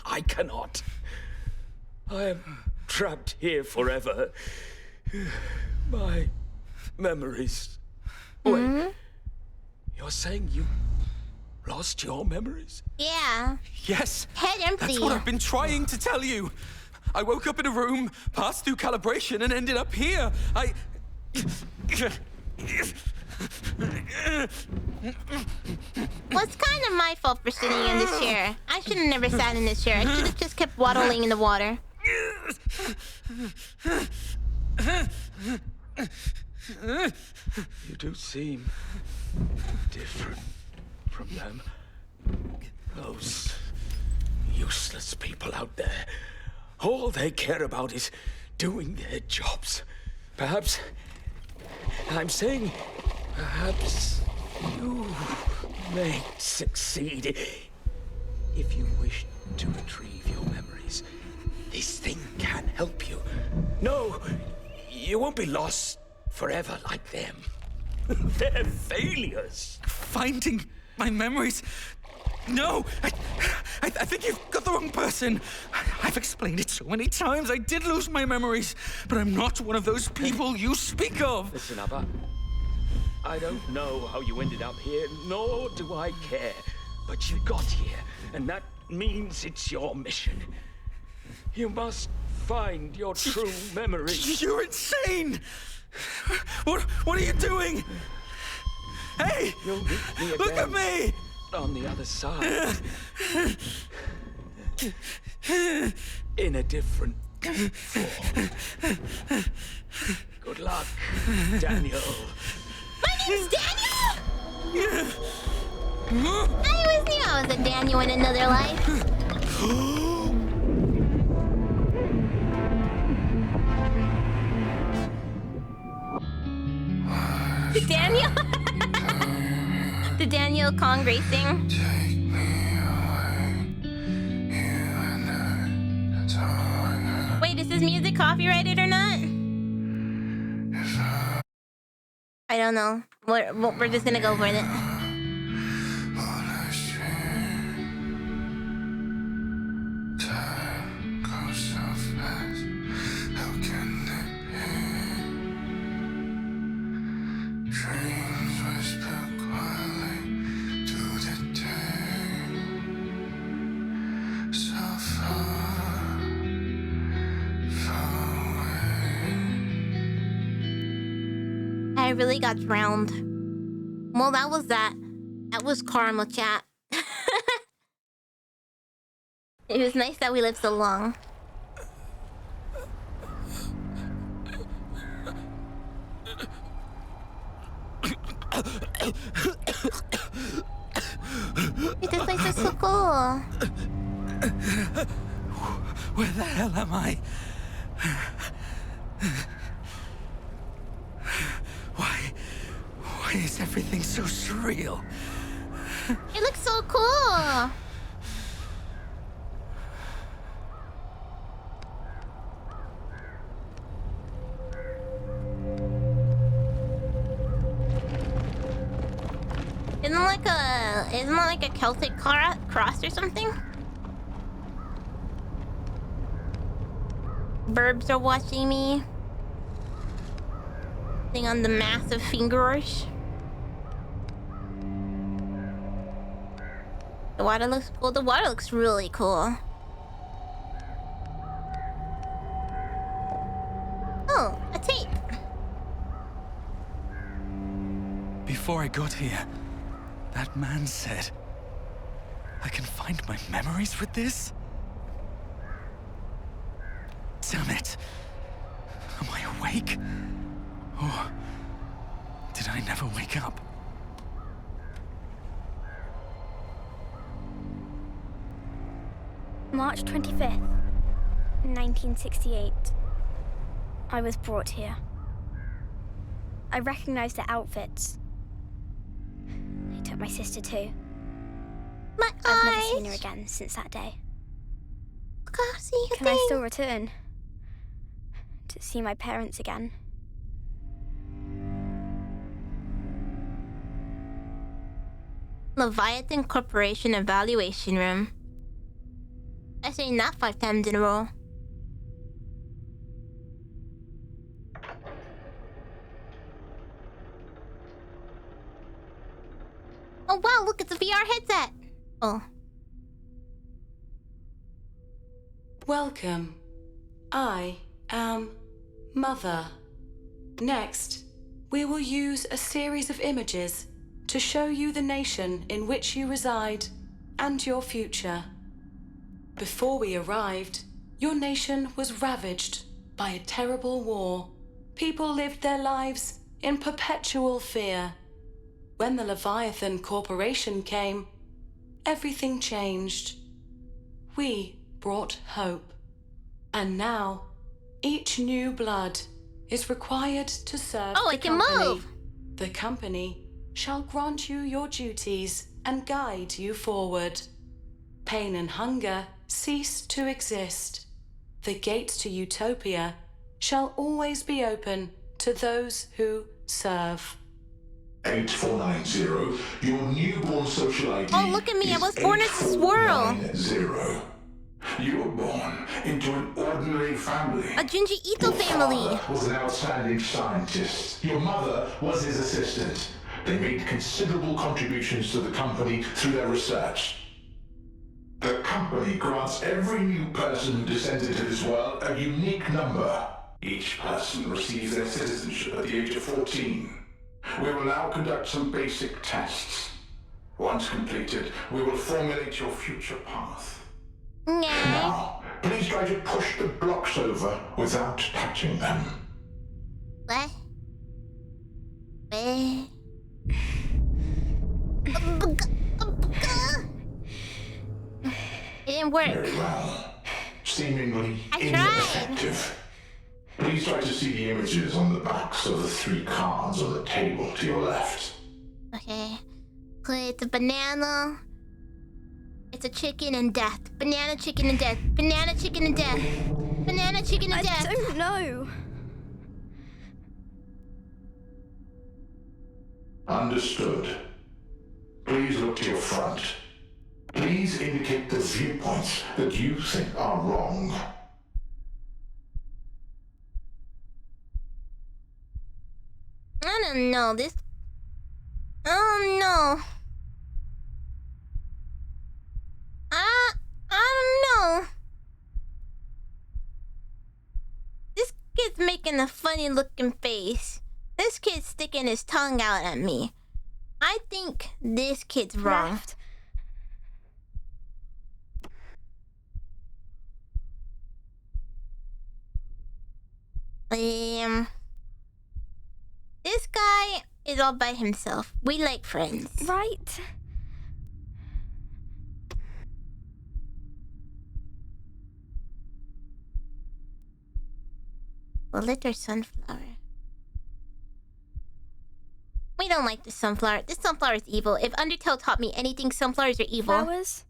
I cannot. I am trapped here forever. My memories. Wait, you're saying you lost your memories? Yeah. Yes. Head empty. That's what I've been trying to tell you. I woke up in a room, passed through calibration, and ended up here. Well, it's kind of my fault for sitting in this chair. I should have never sat in this chair. I should have just kept waddling in the water. You do seem different from them. Those useless people out there. All they care about is doing their jobs. Perhaps... I'm saying... perhaps you may succeed. If you wish to retrieve your memories, this thing can help you. No, you won't be lost forever like them. They're failures. Finding my memories? No! I think you've got the wrong person. I've explained it so many times. I did lose my memories, but I'm not one of those people you speak of. Listen, Abba. I don't know how you ended up here, nor do I care. But you got here, and that means it's your mission. You must find your true memories. You're insane! What are you doing? Hey! You'll meet me again. Look at me! On the other side. In a different form. Good luck, Daniel. My name's Daniel! I always knew I was a Daniel in another life. Daniel? The Daniel Kong racing. Wait, is this music copyrighted or not? I don't know. We're just gonna go for it. I really got drowned. Well, that was that. That was karma, chat. It was nice that we lived so long. This place is so cool. Where the hell am I? Why is everything so surreal? It looks so cool. Isn't it like a Celtic cross or something? Verbs are watching me. Thing on the massive fingers. The water looks cool. The water looks really cool. Oh, a tape. Before I got here, that man said, I can find my memories with this? Damn it. Am I awake? Or did I never wake up? March 25th, 1968. I was brought here. I recognized the outfits. They took my sister too. My I've never eyes. seen her again since that day. Can't see a Can I thing. still return? To see my parents again? Leviathan Corporation Evaluation Room. I say not 5 times in a row. Oh wow, look, it's a VR headset. Oh. Welcome. I am Mother. Next, we will use a series of images to show you the nation in which you reside and your future. Before we arrived, your nation was ravaged by a terrible war. People lived their lives in perpetual fear. When the Leviathan Corporation came, everything changed. we brought hope. And now, each new blood is required to serve Oh, the I can company. move. The company shall grant you your duties and guide you forward. Pain and hunger cease to exist. The gates to utopia shall always be open to those who serve. 8490, your newborn social ID. Oh, look at me, I was born as a squirrel. 8490. You were born into an ordinary family. A Junji Ito Your family. father was an outstanding scientist. Your mother was his assistant. They made considerable contributions to the company through their research. The company grants every new person who descends into this world a unique number. Each person receives their citizenship at the age of 14. We will now conduct some basic tests. Once completed, we will formulate your future path. Now, please try to push the blocks over without touching them. What? It didn't work. Very well. Seemingly I tried. ineffective. Please try to see the images on the backs of the 3 cards on the table to your left. Okay. Okay, it's a banana. It's a chicken and death. Banana, chicken, and death. Banana, chicken, and death. Banana, chicken, and death. I don't know. Understood. Please look to your front. Please indicate the viewpoints that you think are wrong. I don't know this. Oh no. I don't know. This kid's making a funny looking face. This kid's sticking his tongue out at me. I think this kid's wrong. Left. This guy is all by himself. We like friends. Right. Bullet or sunflower? We don't like the sunflower. This sunflower is evil. If Undertale taught me anything, sunflowers are evil. Flowers.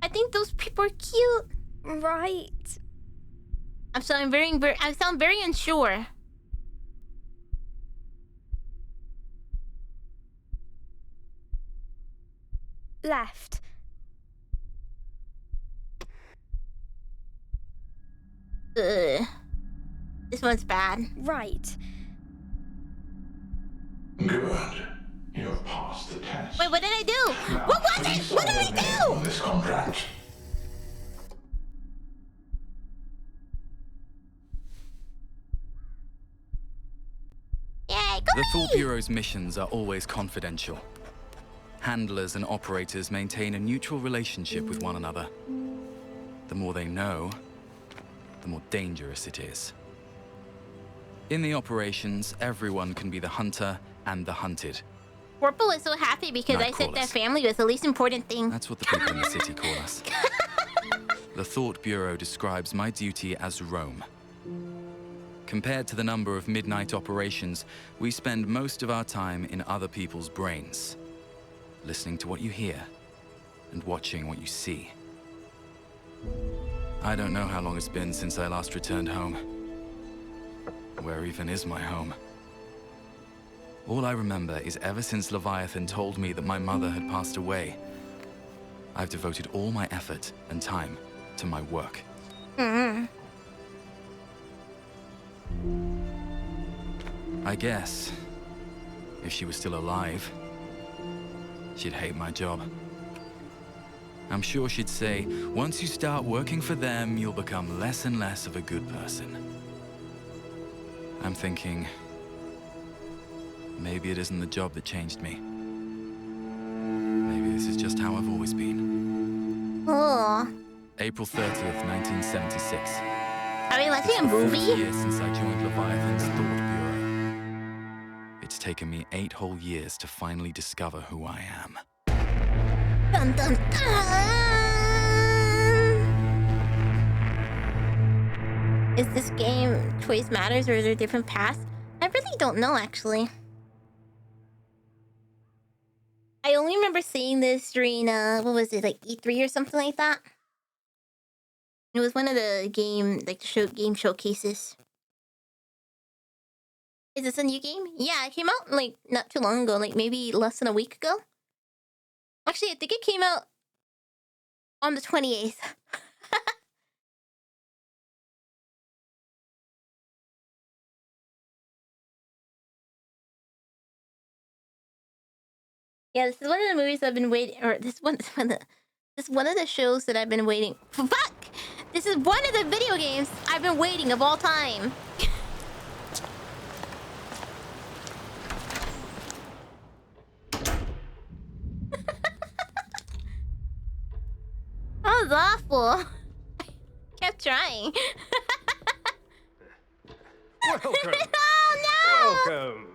I think those people are cute. Right. I sound very unsure. Left. This one's bad. Right. Good. You have passed the test. Wait, what did I do? Now, What was it? please What did sign I your name do? on this contract. Yay, The Thought Bureau's missions are always confidential. Handlers and operators maintain a neutral relationship with one another. The more they know, the more dangerous it is. In the operations, everyone can be the hunter and the hunted. Purple is so happy because I said that family was the least important thing. That's what the people in the city call us. The Thought Bureau describes my duty as roam. Compared to the number of midnight operations, we spend most of our time in other people's brains, listening to what you hear and watching what you see. I don't know how long it's been since I last returned home. Where even is my home? All I remember is ever since Leviathan told me that my mother had passed away, I've devoted all my effort and time to my work. I guess, if she was still alive, she'd hate my job. I'm sure she'd say, once you start working for them, you'll become less and less of a good person. I'm thinking, maybe it isn't the job that changed me. Maybe this is just how I've always been. Oh. April 30th, 1976. Are we watching a movie? 40 years since I joined Leviathan's Thought Bureau. It's taken me 8 whole years to finally discover who I am. Dun, dun, dun. Is this game choice matters or is there different paths? I really don't know, actually. I only remember seeing this during, what was it, like E3 or something like that? It was one of the game showcases. Is this a new game? Yeah, it came out, like, not too long ago, like, maybe less than a week ago. Actually, I think it came out on the 28th. Yeah, this is one of the movies I've been waiting, or this is one of the shows that I've been waiting. Fuck! This is one of the video games I've been waiting of all time. That was awful. I kept trying. Welcome. Oh no! Welcome.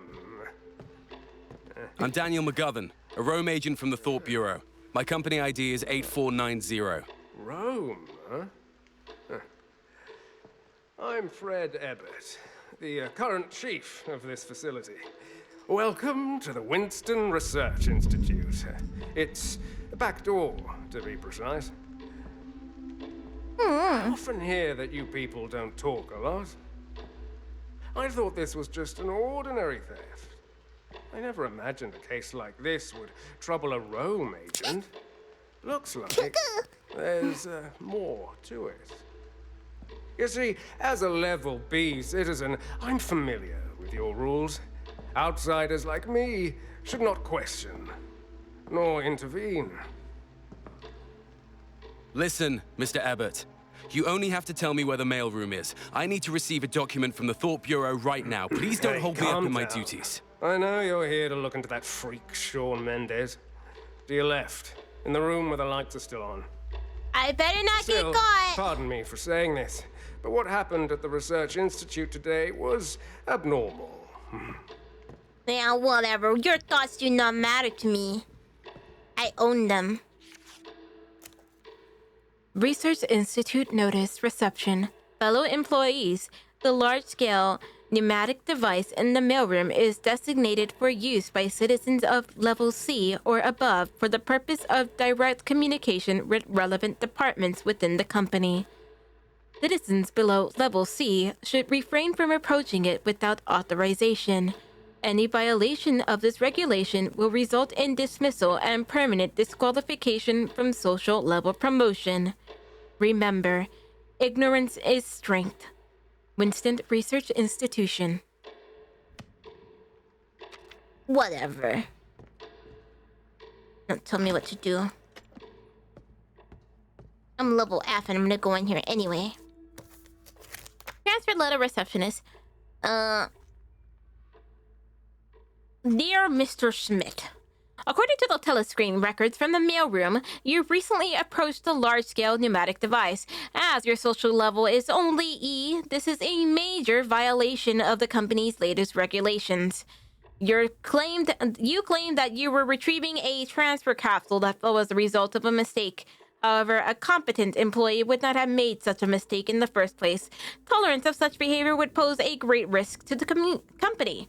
I'm Daniel McGovern, a Rome agent from the Thought Bureau. My company ID is 8490. Rome, huh? I'm Fred Ebbett, the current chief of this facility. Welcome to the Winston Research Institute. It's a back door, to be precise. I often hear that you people don't talk a lot. I thought this was just an ordinary theft. I never imagined a case like this would trouble a Rome agent. Looks like there's more to it. You see, as a level B citizen, I'm familiar with your rules. Outsiders like me should not question, nor intervene. Listen, Mr. Ebbett. You only have to tell me where the mailroom is. I need to receive a document from the Thought Bureau right now. Please don't hold me up in my duties. I know you're here to look into that freak, Shawn Mendes. To your left, in the room where the lights are still on. I better not Still, get caught. Pardon me for saying this, but what happened at the Research Institute today was abnormal. Yeah, whatever. Your thoughts do not matter to me. I own them. Research Institute notice reception. Fellow employees, the large-scale pneumatic device in the mailroom is designated for use by citizens of Level C or above for the purpose of direct communication with relevant departments within the company. Citizens below Level C should refrain from approaching it without authorization. Any violation of this regulation will result in dismissal and permanent disqualification from social level promotion. Remember, ignorance is strength. Winston Research Institution. Whatever. Don't tell me what to do. I'm level F and I'm gonna go in here anyway. Transfer letter receptionist. Dear Mr. Schmidt, according to the telescreen records from the mailroom, you recently approached the large-scale pneumatic device. As your social level is only E, this is a major violation of the company's latest regulations. You claimed that you were retrieving a transfer capsule that was the result of a mistake. However, a competent employee would not have made such a mistake in the first place. Tolerance of such behavior would pose a great risk to the company.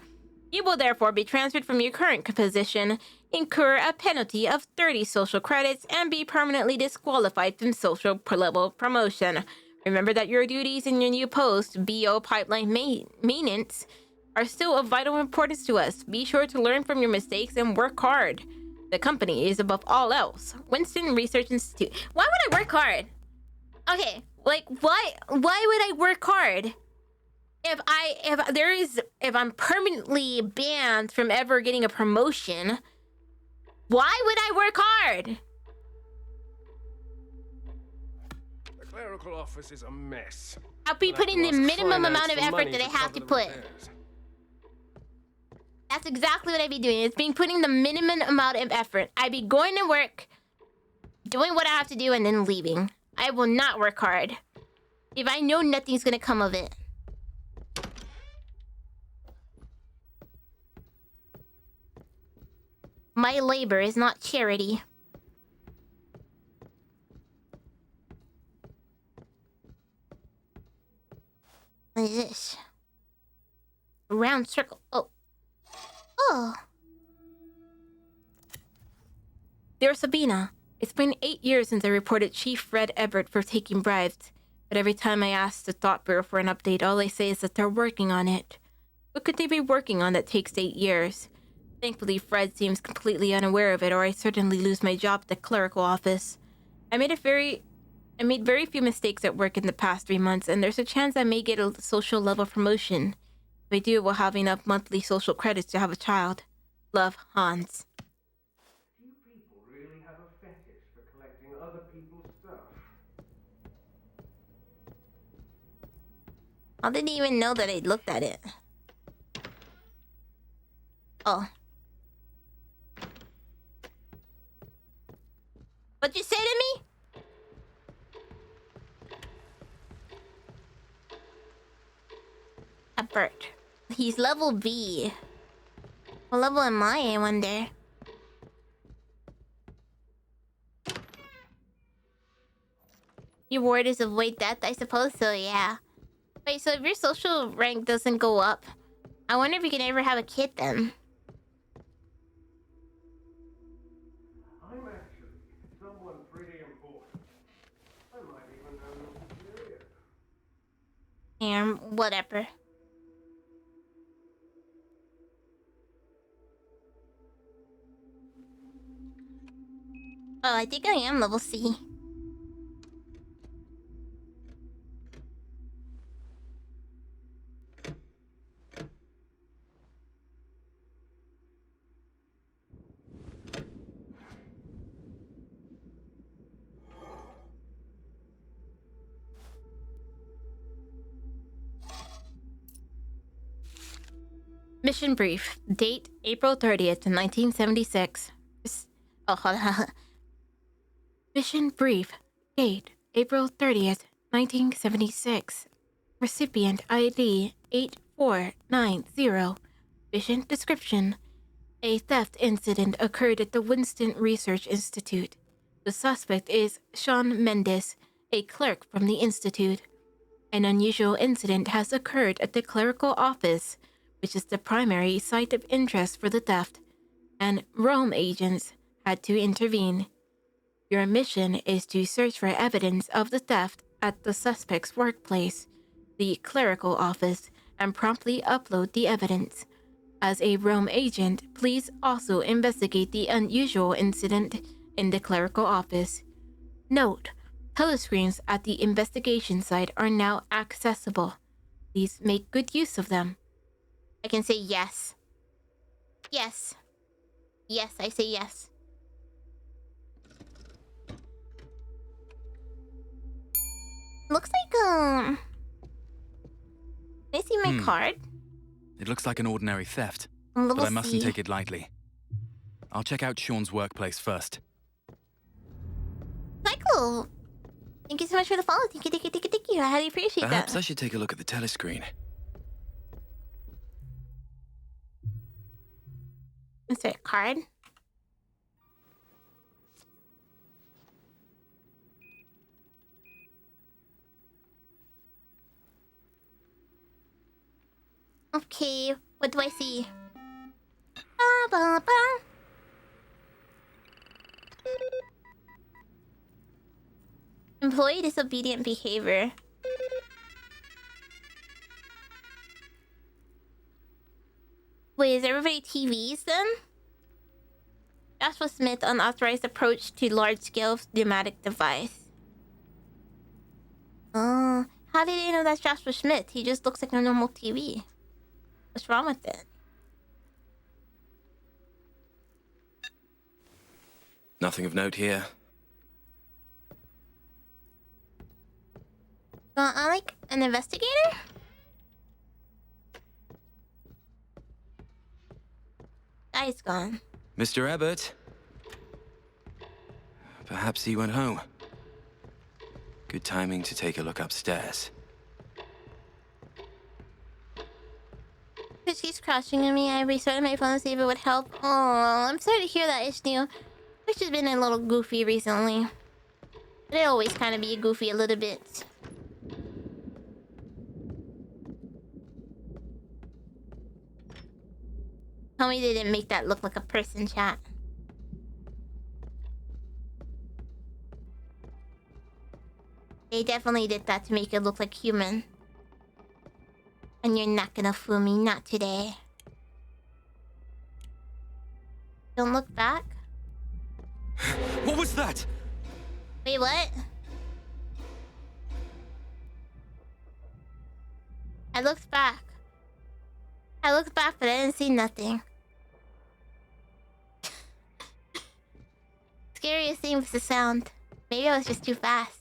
You will therefore be transferred from your current position, incur a penalty of 30 social credits, and be permanently disqualified from social level promotion. Remember that your duties in your new post, BO Pipeline Maintenance, are still of vital importance to us. Be sure to learn from your mistakes and work hard. The company is above all else. Winston Research Institute. Why would I work hard? Okay, like why would I work hard? If I'm permanently banned from ever getting a promotion, why would I work hard? The clerical office is a mess. I'll be putting the minimum amount of effort that I have to put. That's exactly what I'd be doing. It's being putting the minimum amount of effort. I'd be going to work, doing what I have to do, and then leaving. I will not work hard. If I know nothing's gonna come of it. My labor is not charity. What is this? A round circle. Oh. Oh. Dear Sabina, it's been 8 years since I reported Chief Fred Everett for taking bribes. But every time I ask the Thought Bureau for an update, all they say is that they're working on it. What could they be working on that takes 8 years? Thankfully, Fred seems completely unaware of it, or I certainly lose my job at the clerical office. I made very few mistakes at work in the past 3 months, and there's a chance I may get a social level promotion. If I do, we'll have enough monthly social credits to have a child. Love, Hans. You people really have a fetish for collecting other people's stuff. I didn't even know that I looked at it. Oh. What'd you say to me? Bert. He's level B. What level am I wonder? Your ward is avoid death, I suppose so, yeah. Wait, so if your social rank doesn't go up, I wonder if you can ever have a kid then. I'm actually someone pretty important. I might even know your superior. And whatever. Oh, I think I am level C. Mission brief. Date April 30th, 1976. Oh, hold on. Mission brief. Date April 30th, 1976. Recipient ID 8490. Mission description. A theft incident occurred at the Winston Research Institute. The suspect is Sean Mendes, a clerk from the institute. An unusual incident has occurred at the clerical office, which is the primary site of interest for the theft, and Rome agents had to intervene. Your mission is to search for evidence of the theft at the suspect's workplace, the clerical office, and promptly upload the evidence. As a Rome agent, please also investigate the unusual incident in the clerical office. Note, telescreens at the investigation site are now accessible. Please make good use of them. I can say yes. Yes. Yes, I say yes. Looks like, can I see my card? It looks like an ordinary theft, Level but I mustn't C. take it lightly. I'll check out Sean's workplace first. Michael! Thank you so much for the follow. Thank you, thank you, thank you, thank you. I highly appreciate Perhaps that. I should take a look at the telescreen. Insert card. Okay, what do I see? Ba, ba, ba. Employee disobedient behavior. Wait, is everybody TVs then? Joshua Smith, unauthorized approach to large-scale pneumatic device. Oh, how did they know that's Joshua Smith? He just looks like a normal TV. What's wrong with it? Nothing of note here. I'm like an investigator? Guy's gone. Mr. Abbott? Perhaps he went home. Good timing to take a look upstairs. Chris keeps crashing on me. I restarted my phone to see if it would help. Oh, I'm sorry to hear that, Ishnu. Which has been a little goofy recently. But it always kind of be goofy a little bit. Tell me they didn't make that look like a person, chat. They definitely did that to make it look like human. And you're not gonna fool me, not today. Don't look back. What was that? Wait, what? I looked back. I looked back, but I didn't see nothing. Scariest thing was the sound. Maybe I was just too fast.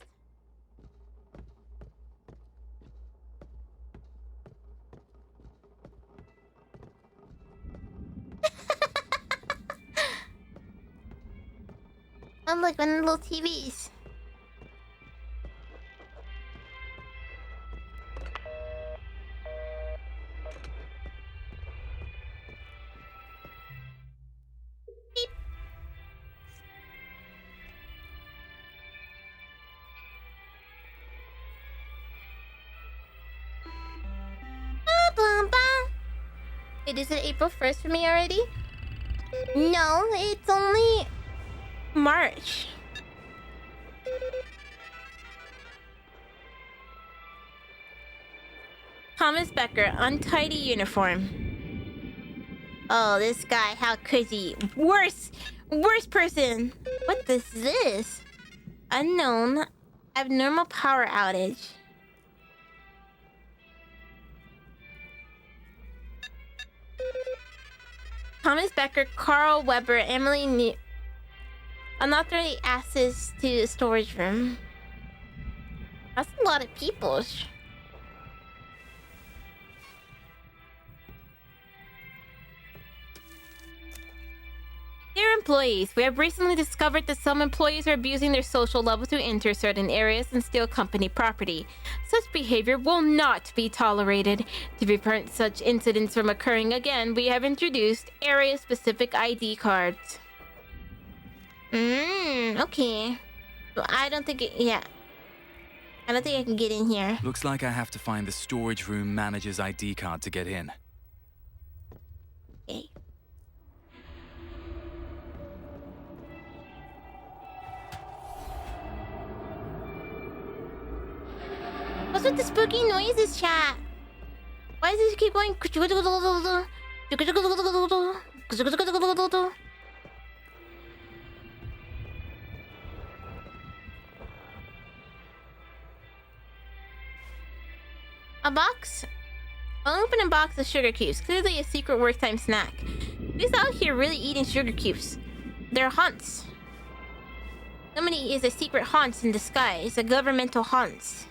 I'm like one of the little TVs. Beep. Bum, bum. Wait, is it April 1st for me already? No, it's only March. Thomas Becker, untidy uniform. Oh, this guy, how could he? Worst person. What is this? Unknown, abnormal power outage. Thomas Becker, Carl Weber, Emily unauthorized access to the storage room. That's a lot of people. Dear employees, we have recently discovered that some employees are abusing their social level to enter certain areas and steal company property. Such behavior will not be tolerated. To prevent such incidents from occurring again, we have introduced area-specific ID cards. Okay. Well, I don't think I don't think I can get in here. Looks like I have to find the storage room manager's ID card to get in. Okay. What's with the spooky noises, chat? Why does this keep going? A box? I'll open a box of sugar cubes. Clearly a secret work time snack. Who's out here really eating sugar cubes? They're haunts. Somebody is a secret haunt in disguise. A governmental haunt.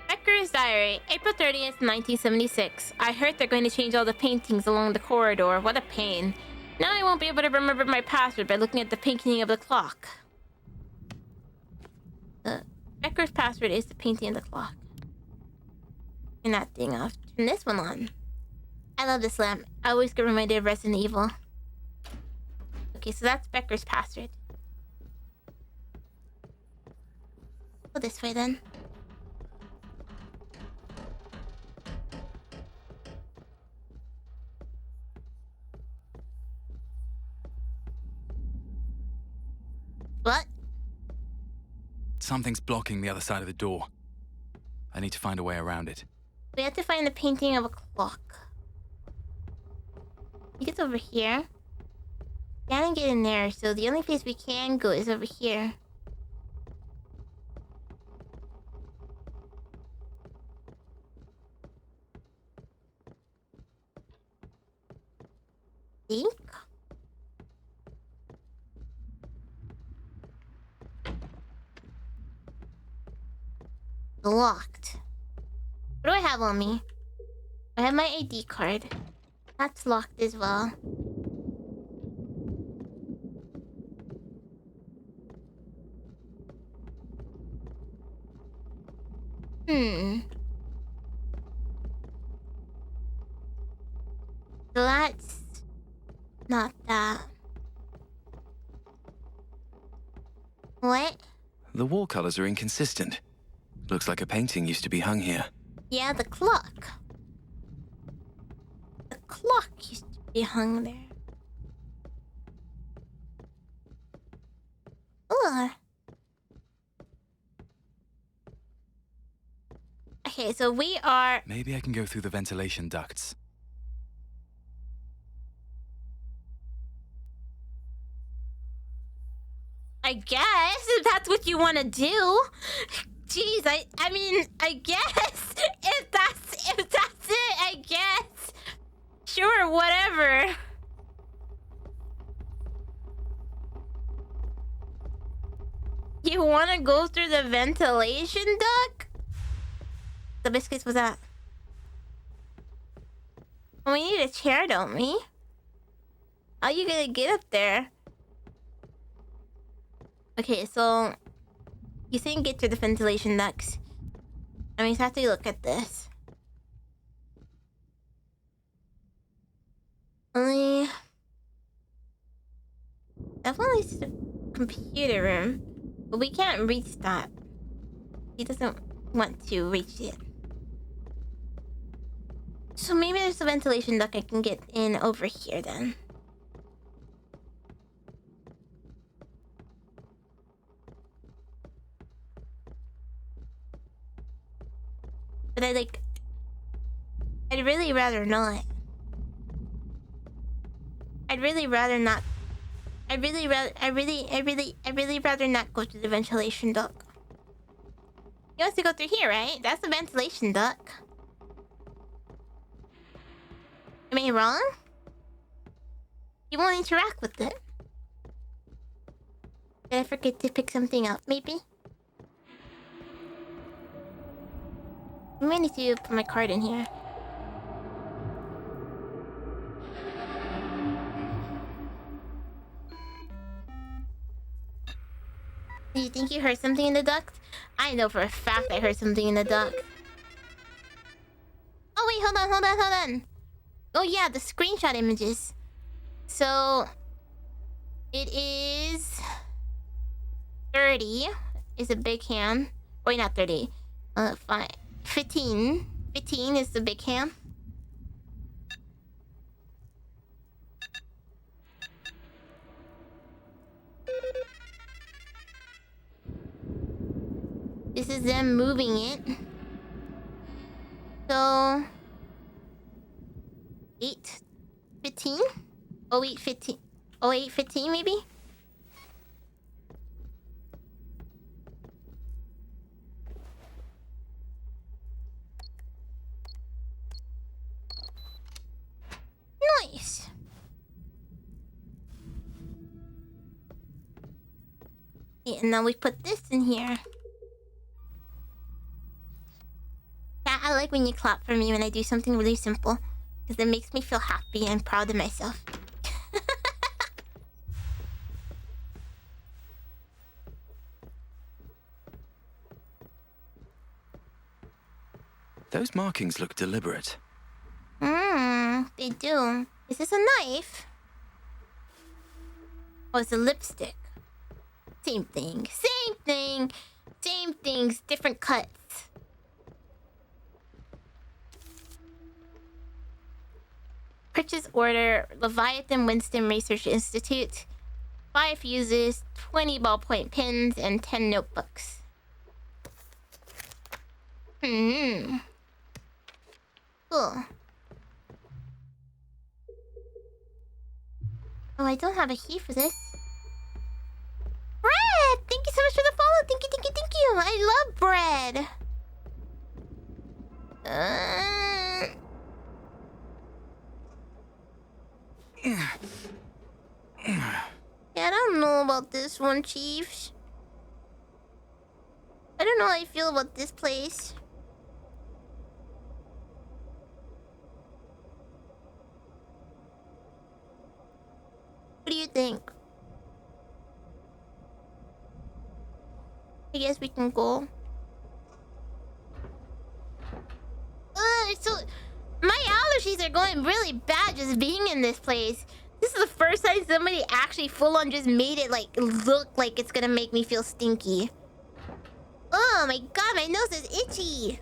Becker's diary, April 30th, 1976. I heard they're going to change all the paintings along the corridor. What a pain. Now I won't be able to remember my password by looking at the painting of the clock. Becker's password is the painting of the clock. Turn that thing off. Turn this one on. I love this lamp. I always get reminded of Resident Evil. Okay, so that's Becker's password. Go this way then. What? Something's blocking the other side of the door. I need to find a way around it. We have to find the painting of a clock. I think it's over here. Can't get in there, so the only place we can go is over here. Think? Locked. What do I have on me? I have my ID card. That's locked as well. That's not that. What? The wall colors are inconsistent. Looks like a painting used to be hung here. Yeah, the clock. The clock used to be hung there. Ugh. Okay, so we are... Maybe I can go through the ventilation ducts. I guess, if that's what you want to do. Jeez, I mean, I guess. If that's it, I guess. Sure, whatever. You want to go through the ventilation duct? The biscuits was that? We need a chair, don't we? How are you gonna get up there? Okay, so you didn't get to the ventilation ducts. I mean, you have to look at this. Only definitely the computer room, but we can't reach that. He doesn't want to reach it. So maybe there's a ventilation duct I can get in over here then. But I'd really rather not. I'd really rather not. I'd really rather not go to the ventilation duct. He wants to go through here, right? That's the ventilation duct. Am I wrong? You won't interact with it. Did I forget to pick something up, maybe? I may need to put my card in here. Do you think you heard something in the duct? I know for a fact I heard something in the duct. Oh wait, hold on. Oh yeah, the screenshot images. So it is 30 is a big hand. Wait, not 30. 15 is the big hand. This is them moving it. So 8:15? 08:15. 08:15 maybe? Nice. Yeah, and now we put this in here. Yeah, I like when you clap for me when I do something really simple, because it makes me feel happy and proud of myself. Those markings look deliberate. They do. Is this a knife? Oh, it's a lipstick. Same thing. Same things, different cuts. Purchase order, Leviathan Winston Research Institute. 5 fuses, 20 ballpoint pens, and 10 notebooks. Cool. Oh, I don't have a key for this. Bread! Thank you so much for the follow. Thank you. I love bread. Yeah, I don't know about this one, Chiefs. I don't know how I feel about this place. What do you think? I guess we can go. So my allergies are going really bad just being in this place. This is the first time somebody actually full on just made it like look like it's gonna make me feel stinky. Oh my god, my nose is itchy.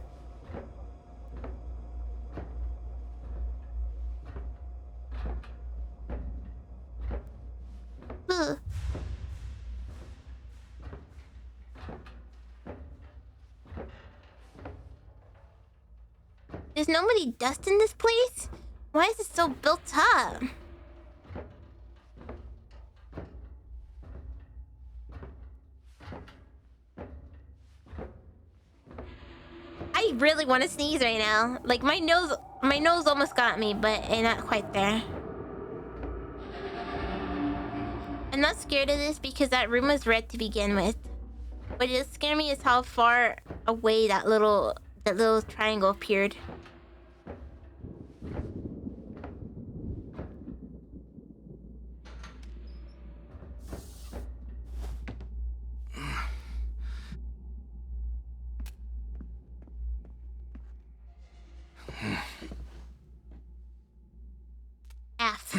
Ugh. There's nobody dust in this place? Why is it so built up? I really want to sneeze right now. Like my nose almost got me, but not quite there. I'm not scared of this because that room was red to begin with. What does scare me is how far away that little triangle appeared. F.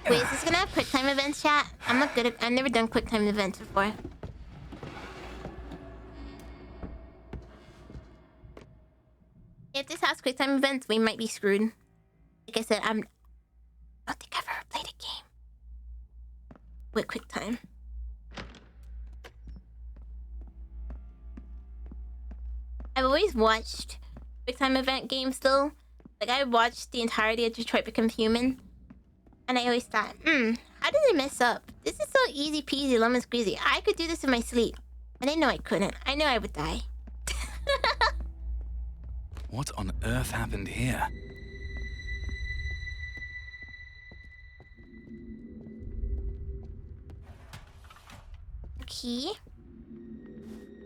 Wait, is this gonna have QuickTime events, chat? I've never done QuickTime events before. If this has QuickTime events, we might be screwed. Like I said, I don't think I've ever played a game with QuickTime. I've always watched QuickTime event games though. Like I watched the entirety of Detroit Become Human. And I always thought, how did they mess up? This is so easy peasy lemon squeezy. I could do this in my sleep. And I know I couldn't. I know I would die. What on earth happened here? Key?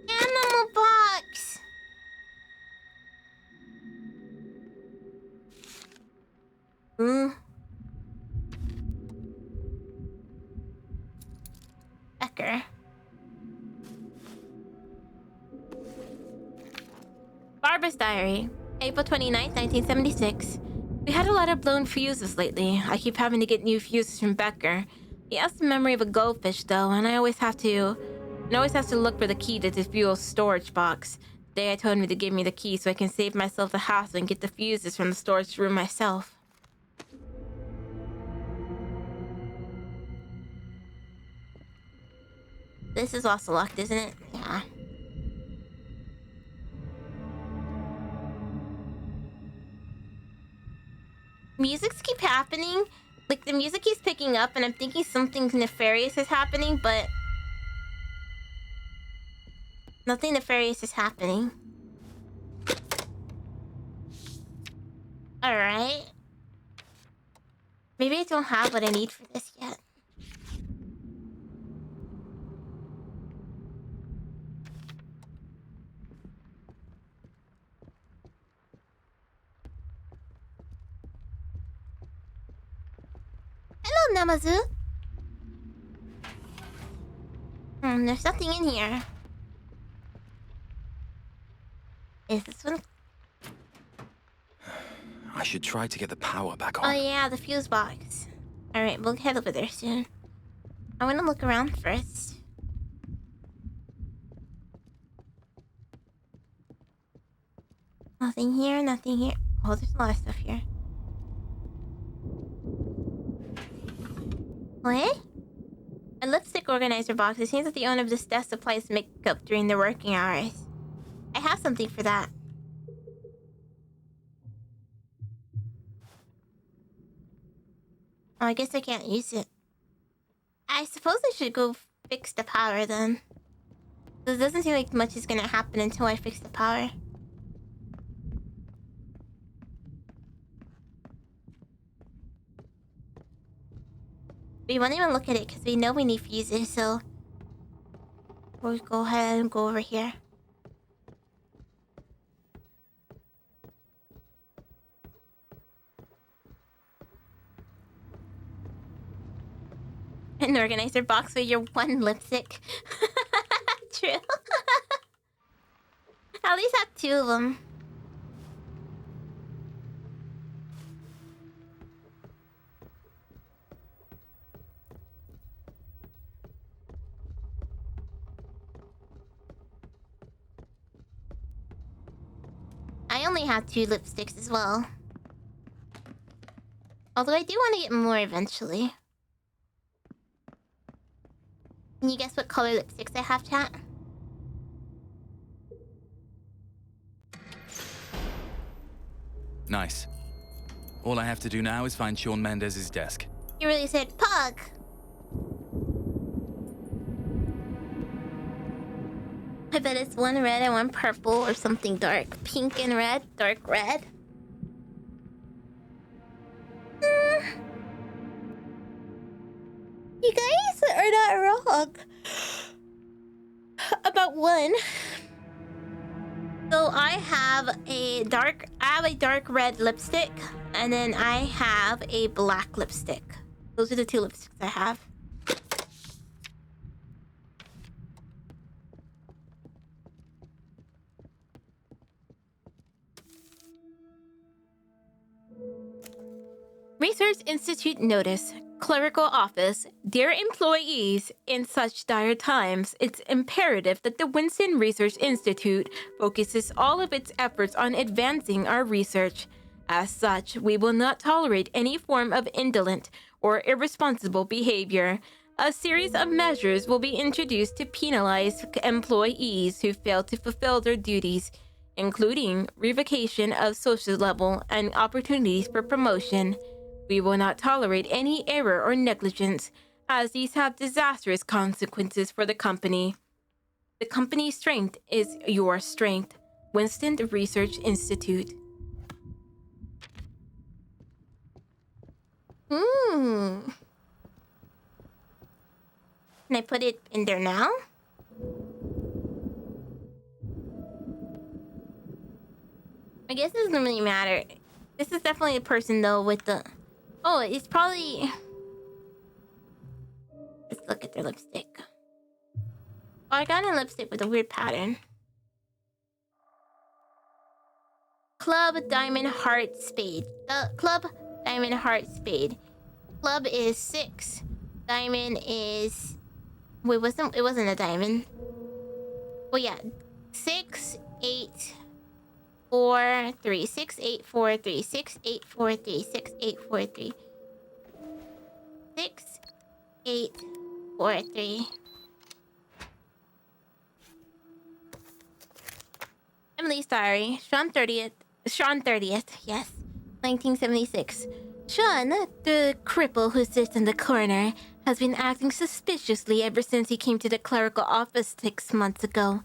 Animal box! Becker. Barbara's diary. April 29th, 1976. We had a lot of blown fuses lately. I keep having to get new fuses from Becker. He has the memory of a goldfish though, and I always have to look for the key to the fuel storage box. Today I told him to give me the key so I can save myself the hassle and get the fuses from the storage room myself. This is also locked, isn't it? Yeah. Musics keep happening. Like, the music keeps picking up, and I'm thinking something nefarious is happening, but nothing nefarious is happening. Alright. Maybe I don't have what I need for this yet. Hello, Namazu. There's nothing in here. Is this one? I should try to get the power back Oh on. yeah, the fuse box. Alright, we'll head over there soon. I want to look around first. Nothing here, nothing here. Oh, there's a lot of stuff here. What? A lipstick organizer box. It seems that the owner of this desk supplies makeup during their working hours. I have something for that. Oh, I guess I can't use it. I suppose I should go fix the power then. It doesn't seem like much is gonna happen until I fix the power. We won't even look at it because we know we need fuses, so we'll go ahead and go over here. An organizer box with your one lipstick. True. At least have 2 of them. I only have 2 lipsticks as well. Although I do want to get more eventually. Can you guess what color lipsticks I have, chat? Nice. All I have to do now is find Shawn Mendes' desk. You really said pug. I bet it's 1 red and 1 purple or something dark. Pink and red, dark red. You guys are not wrong about 1. So I have a dark red lipstick, and then I have a black lipstick. Those are the 2 lipsticks I have. Research Institute notice. Clerical office. Dear employees, in such dire times, it's imperative that the Winston Research Institute focuses all of its efforts on advancing our research. As such, we will not tolerate any form of indolent or irresponsible behavior. A series of measures will be introduced to penalize employees who fail to fulfill their duties, including revocation of social level and opportunities for promotion. We will not tolerate any error or negligence, as these have disastrous consequences for the company. The company's strength is your strength. Winston Research Institute. Can I put it in there now? I guess it doesn't really matter. This is definitely a person though with the... Oh, it's probably... Let's look at their lipstick. Oh, I got a lipstick with a weird pattern. Club Diamond Heart Spade. Club Diamond Heart Spade. Club is 6. Diamond is... Wait, it wasn't a diamond. Oh yeah. 6, 8, 4, 3. 6, 8, 4, 3. 6, 8, 4, 3. 6, 8, 4, 3. 6, 8, 4, 3. Emily's Diary. Shawn 30th. Yes. 1976. Shawn, the cripple who sits in the corner, has been acting suspiciously ever since he came to the clerical office 6 months ago.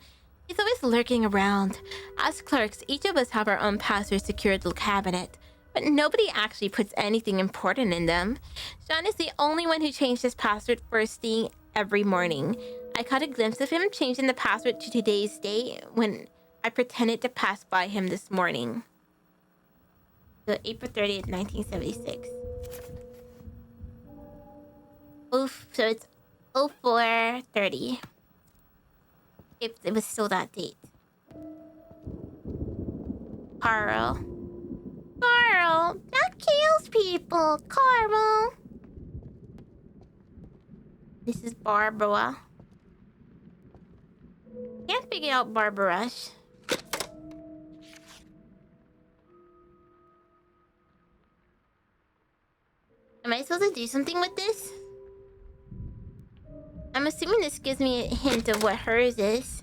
He's always lurking around. As clerks, each of us have our own password-secured little cabinet, but nobody actually puts anything important in them. Shawn is the only one who changed his password first thing every morning. I caught a glimpse of him changing the password to today's date when I pretended to pass by him this morning. So April 30th, 1976. Oof, so it's 04:30. If it was still that date. Carl, that kills people. Carl. This is Barbara. Can't figure out Barbara. Am I supposed to do something with this? I'm assuming this gives me a hint of what hers is.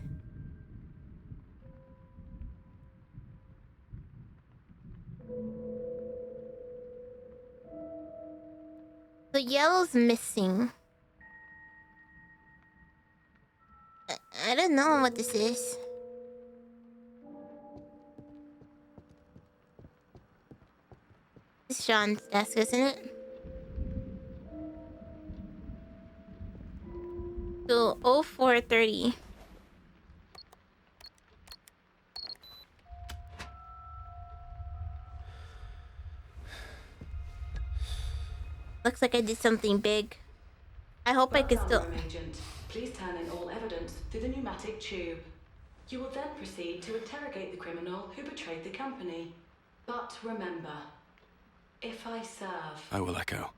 The yellow's missing. I don't know what this is. It's Shawn's desk, isn't it? So 04:30. Looks like I did something big. I hope I can still... Agent, please turn in all evidence through the pneumatic tube. You will then proceed to interrogate the criminal who betrayed the company. But remember, if I serve... I will echo.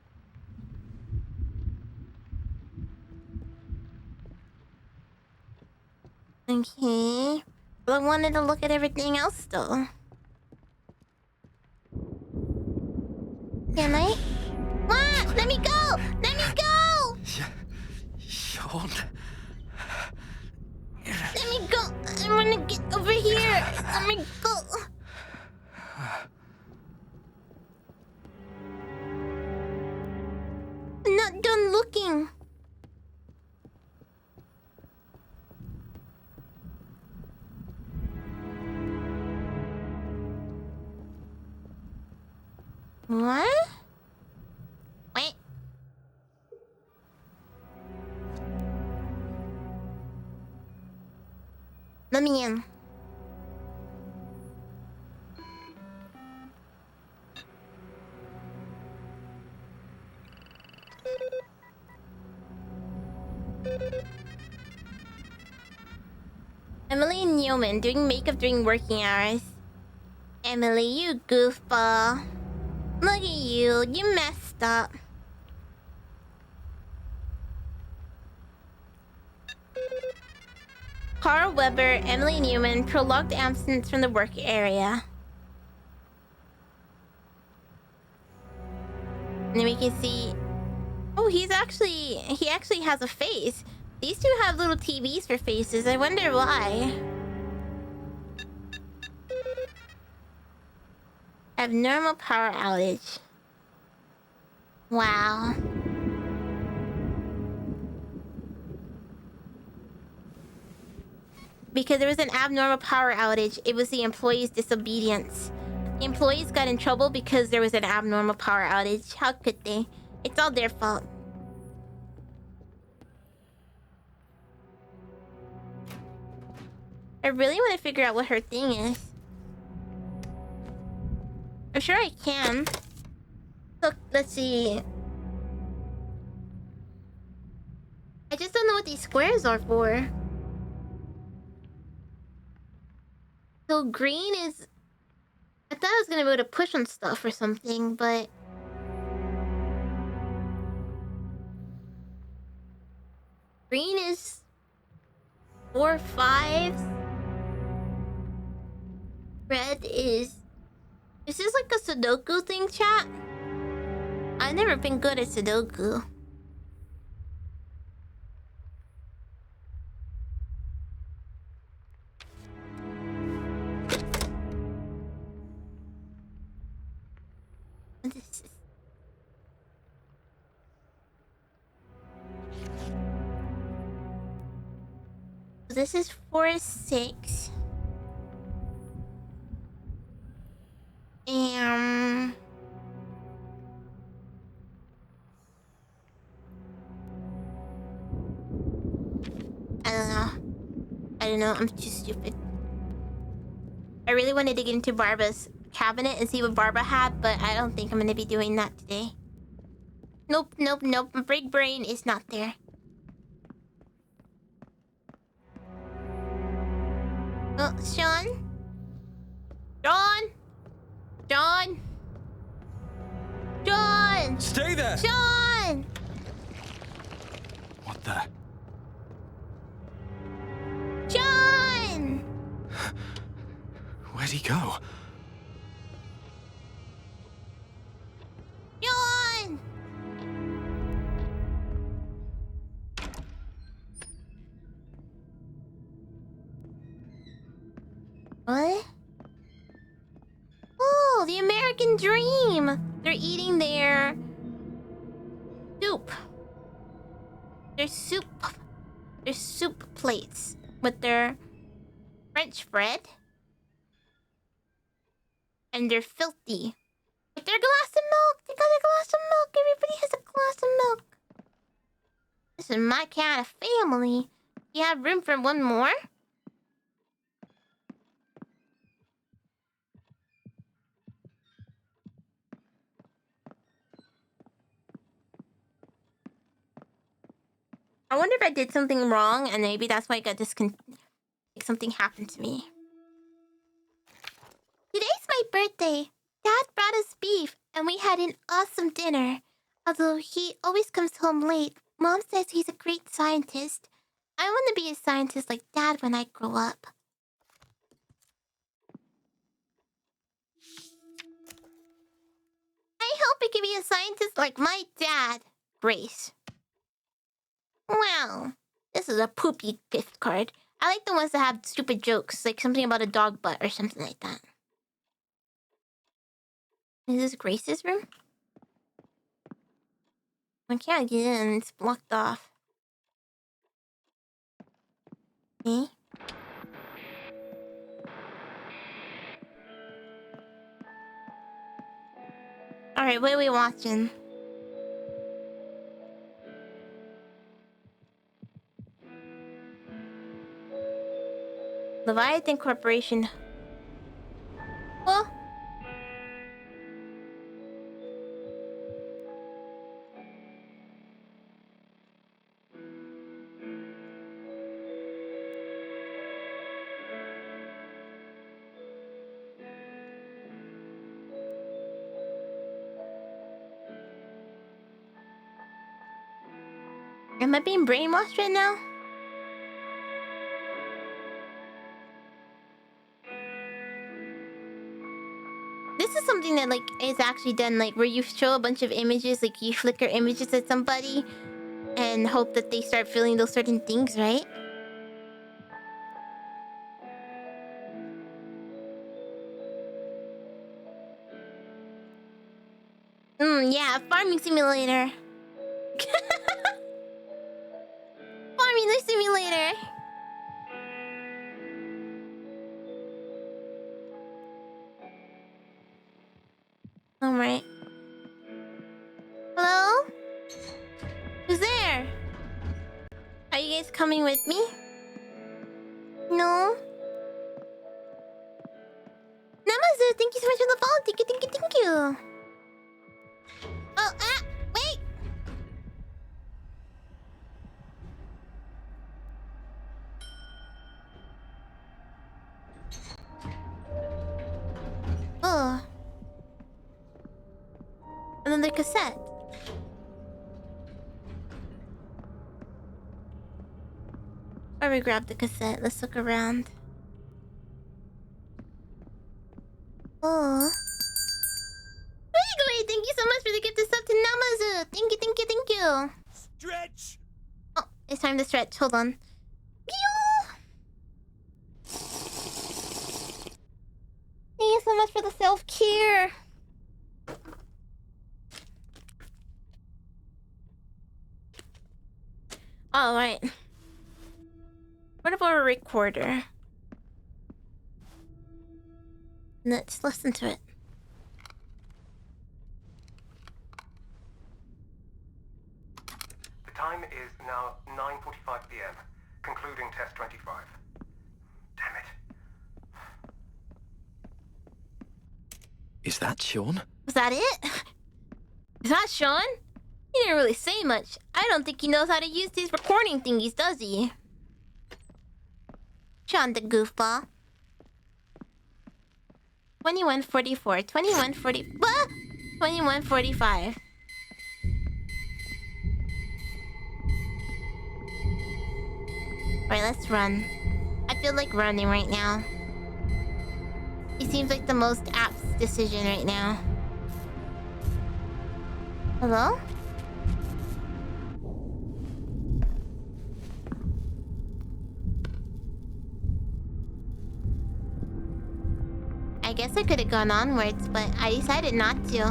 Okay. But I wanted to look at everything else still. Can I? What? Let me go! Let me go! Sean. Let me go! I wanna get over here! Let me go! I'm not done looking. What? Wait. Let me in. Emily Newman doing makeup during working hours. Emily, you goofball. Look at you, you messed up. Carl Weber, Emily Newman, prolonged absence from the work area. And then we can see... Oh, he actually has a face. These two have little TVs for faces. I wonder why. Abnormal power outage. Wow. Because there was an abnormal power outage, it was the employees' disobedience. The employees got in trouble because there was an abnormal power outage. How could they? It's all their fault. I really want to figure out what her thing is. I'm sure I can. Look, let's see. I just don't know what these squares are for. So green is... I thought I was gonna be able to push on stuff or something, but... Green is... 4 5s. Red is... Is this like a Sudoku thing, chat? I've never been good at Sudoku. This is 4 6. I don't know, I'm too stupid. I really wanted to get into Barbara's cabinet and see what Barbara had, but I don't think I'm gonna be doing that today. Nope. My big brain is not there. Oh, Sean? John! Stay there! John! What the? John! Where'd he go? John! What? Oh, the American dream! They're eating their... soup. Their soup plates with their French bread. And they're filthy. With their glass of milk! They got a glass of milk! Everybody has a glass of milk! This is my kind of family. You have room for one more? I wonder if I did something wrong and maybe that's why I got something happened to me. Today's my birthday. Dad brought us beef, and we had an awesome dinner. Although he always comes home late, Mom says he's a great scientist. I want to be a scientist like Dad when I grow up. I hope I can be a scientist like my dad. Grace. Wow. This is a poopy gift card. I like the ones that have stupid jokes, like something about a dog butt or something like that. Is this Grace's room? I can't get in, it's blocked off. Me? Alright, what are we watching? Leviathan Corporation. Oh. Am I being brainwashed right now? This is something that, like, is actually done, like, where you show a bunch of images, like, you flicker images at somebody and hope that they start feeling those certain things, right? Yeah, farming simulator. Farming simulator. Alright. Hello? Who's there? Are you guys coming with me? No? Namazu, thank you so much for the follow. Thank you, thank you, thank you. Oh, wait! Oh. Another cassette. Or we grab the cassette. Let's look around. Oh. Wait, thank you so much for the gift of sub to Namazu. Thank you, thank you, thank you. Stretch! Oh, it's time to stretch. Hold on. Thank you so much for the self-care. Alright. What about a recorder? Let's listen to it. The time is now 9:45 p.m. Concluding test 25. Damn it. Is that Sean? Was that it? Is that Sean? He didn't really say much. I don't think he knows how to use these recording thingies, does he? Sean the goofball. 21:44. 21:40. What? 21:45. Alright, let's run. I feel like running right now. It seems like the most apt decision right now. Hello? I guess I could have gone onwards, but I decided not to.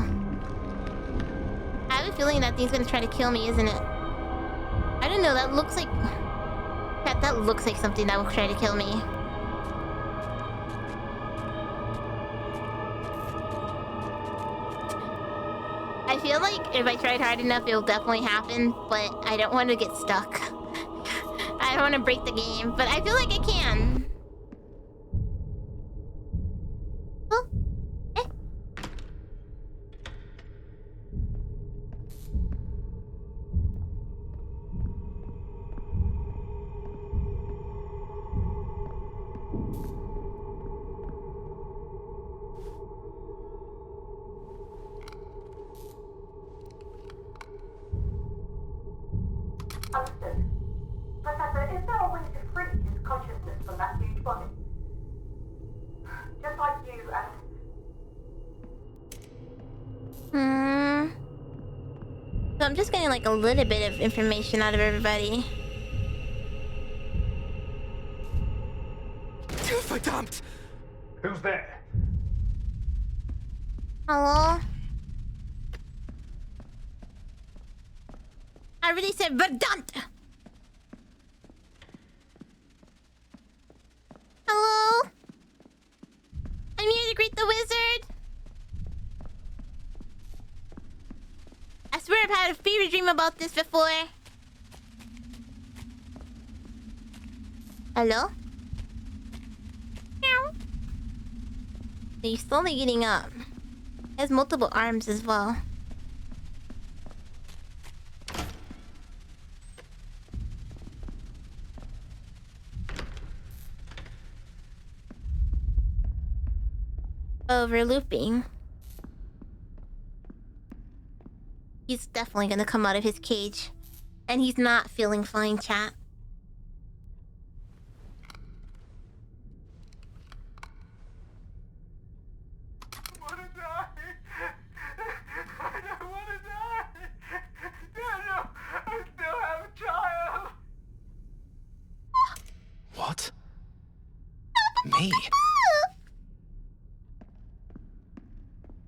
I have a feeling that thing's gonna try to kill me, isn't it? I don't know, that looks like... That looks like something that will try to kill me. I feel like if I tried hard enough, it'll definitely happen, but I don't want to get stuck. I don't want to break the game, but I feel like I can. Oh. Eh. just like you and... So I'm just getting like a little bit of information out of everybody. Verdammt! Who's there? Hello? I really said verdammt! Hello? I'm here to greet the wizard. I swear I've had a fever dream about this before. Hello? Meow. He's slowly getting up. He has multiple arms as well. Overlooping. He's definitely gonna come out of his cage. And he's not feeling fine, chat. What? Me?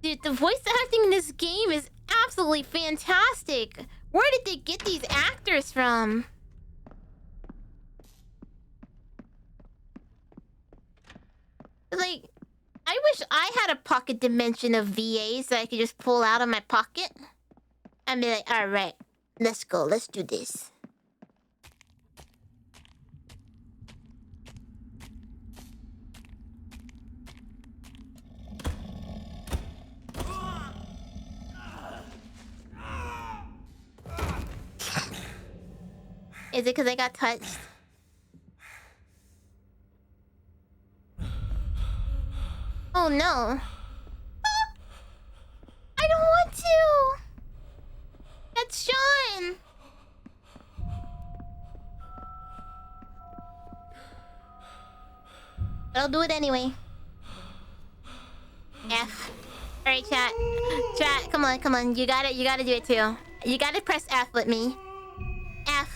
Dude, the voice acting in this game is absolutely fantastic. Where did they get these actors from? Like, I wish I had a pocket dimension of VAs that I could just pull out of my pocket and be like, alright, let's go, let's do this. Is it because I got touched? Oh no. I don't want to. That's Sean. But I'll do it anyway. F. Alright, chat. Chat, come on, come on. You gotta do it too. You gotta press F with me. F.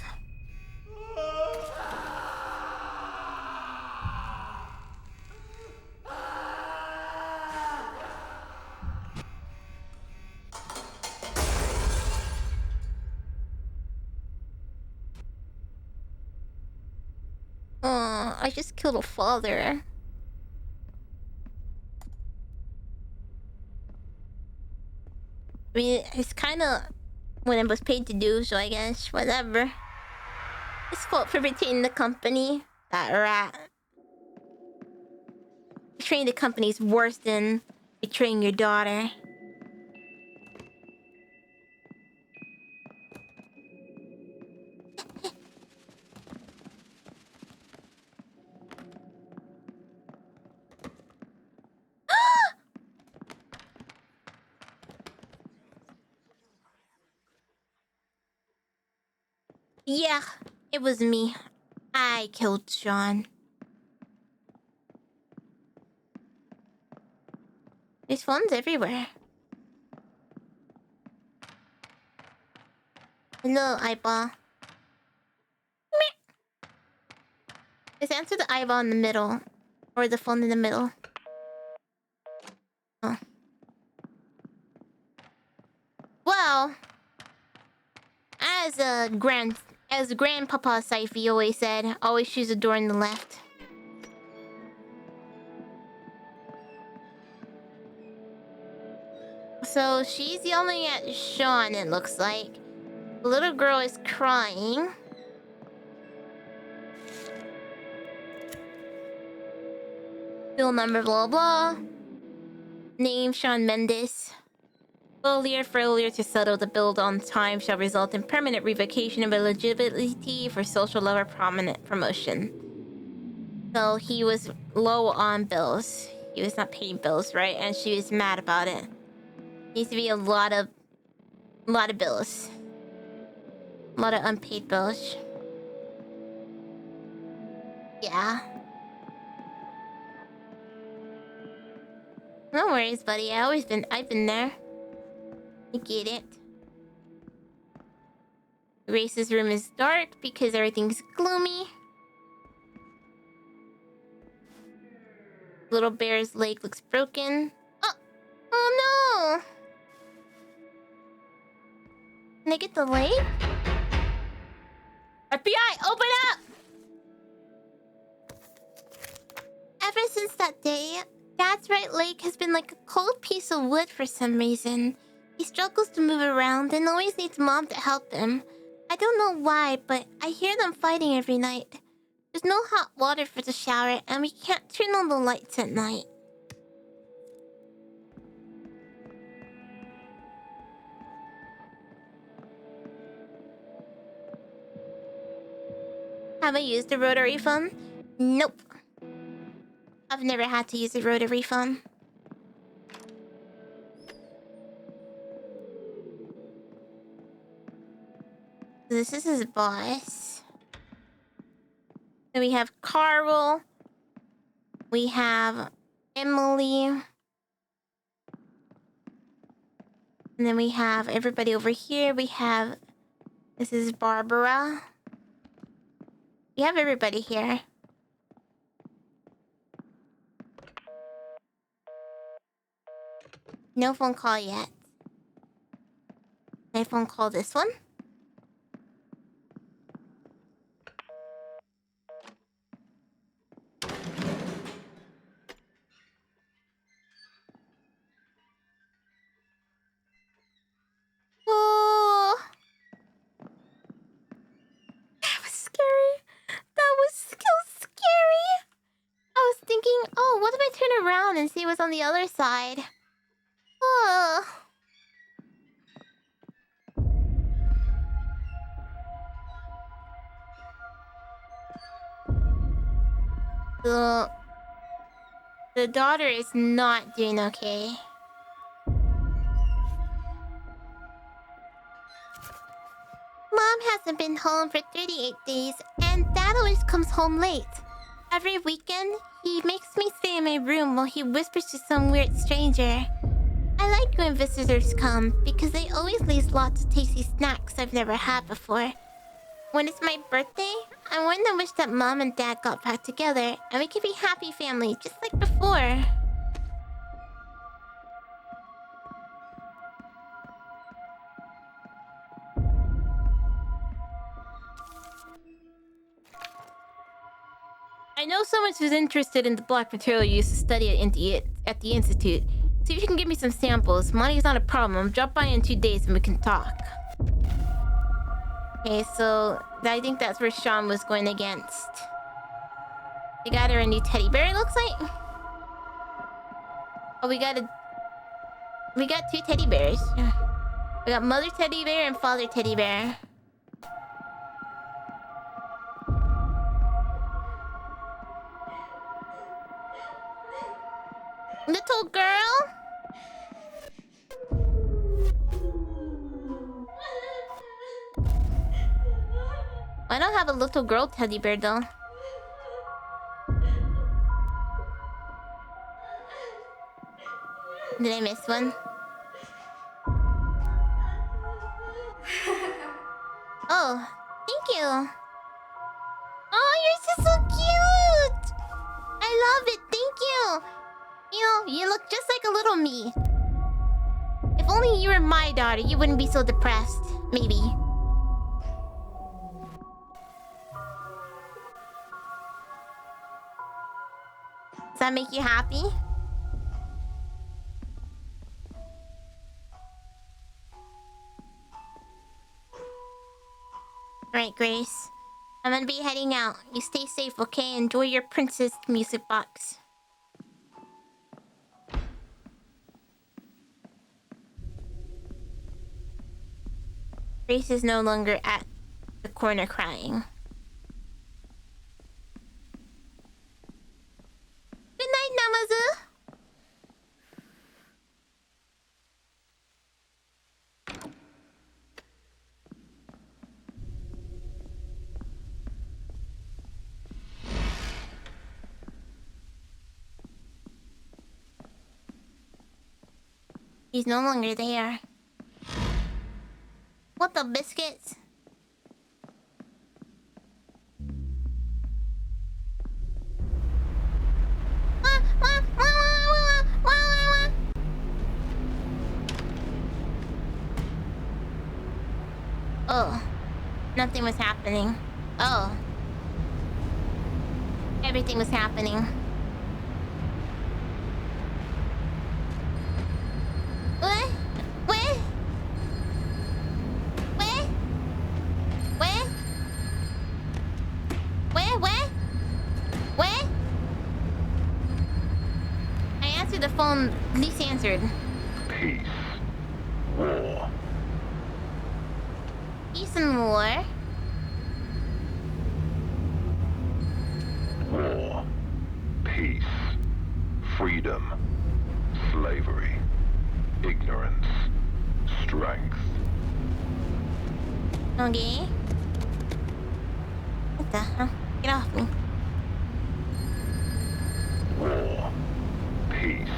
Oh, I just killed a father. I mean, it's kind of what I was paid to do, so I guess whatever. His fault for betraying the company. That rat. Betraying the company is worse than betraying your daughter. Yeah, it was me. I killed Sean. There's phones everywhere. Hello, eyeball. Meh. Just answer the eyeball in the middle. Or the phone in the middle. Oh. Well, as Grandpapa Syfy always said, always choose the door in the left. So she's yelling at Sean, it looks like. The little girl is crying. Bill number blah blah. Name Sean Mendes. Failure to settle the bill on time shall result in permanent revocation of eligibility for social level prominent promotion. So he was low on bills. He was not paying bills, right? And she was mad about it. Needs to be a lot of bills. A lot of unpaid bills. Yeah. No worries, buddy. I've been there. I get it. Grace's room is dark because everything's gloomy. Little bear's leg looks broken. Oh no! Can I get the leg? FBI, open up! Ever since that day, Dad's right leg has been like a cold piece of wood for some reason. He struggles to move around and always needs Mom to help him. I don't know why, but I hear them fighting every night. There's no hot water for the shower, and we can't turn on the lights at night. Have I used a rotary phone? Nope. I've never had to use a rotary phone. This is his boss. Then we have Carl. We have Emily. And then we have everybody over here. We have... This is Barbara. We have everybody here. No phone call yet. Can I phone call this one? Oh, that was scary. That was so scary. I was thinking, oh, what if I turn around and see what's on the other side? Oh. The daughter is not doing okay. Mom hasn't been home for 38 days, and Dad always comes home late. Every weekend, he makes me stay in my room while he whispers to some weird stranger. I like when visitors come, because they always leave lots of tasty snacks I've never had before. When it's my birthday, I want to wish that Mom and Dad got back together, and we could be a happy family just like before. I know someone who's interested in the black material you used to study at the Institute. See if you can give me some samples. Money's not a problem. Drop by in 2 days and we can talk. Okay, so I think that's where Sean was going against. We got her a new teddy bear, it looks like. Oh, we got 2 teddy bears. We got Mother Teddy Bear and Father Teddy Bear. Little girl? I don't have a little girl teddy bear though. Did I miss one? Oh, thank you. Oh, you're just so cute. I love it. Thank you. You know, you look just like a little me. If only you were my daughter, you wouldn't be so depressed. Maybe. Does that make you happy? Alright, Grace. I'm gonna be heading out. You stay safe, okay? Enjoy your princess music box. Grace is no longer at the corner crying. Good night, Namazu! He's no longer there. What the biscuits? Oh, nothing was happening. Oh, everything was happening. What? What? What? What? What? What? What? I answered the phone. Lisa answered. Peace. War. Peace and war. War. Peace. Freedom. Slavery. Ignorance. Strength. Okay. What the hell? Get off me. War. Peace.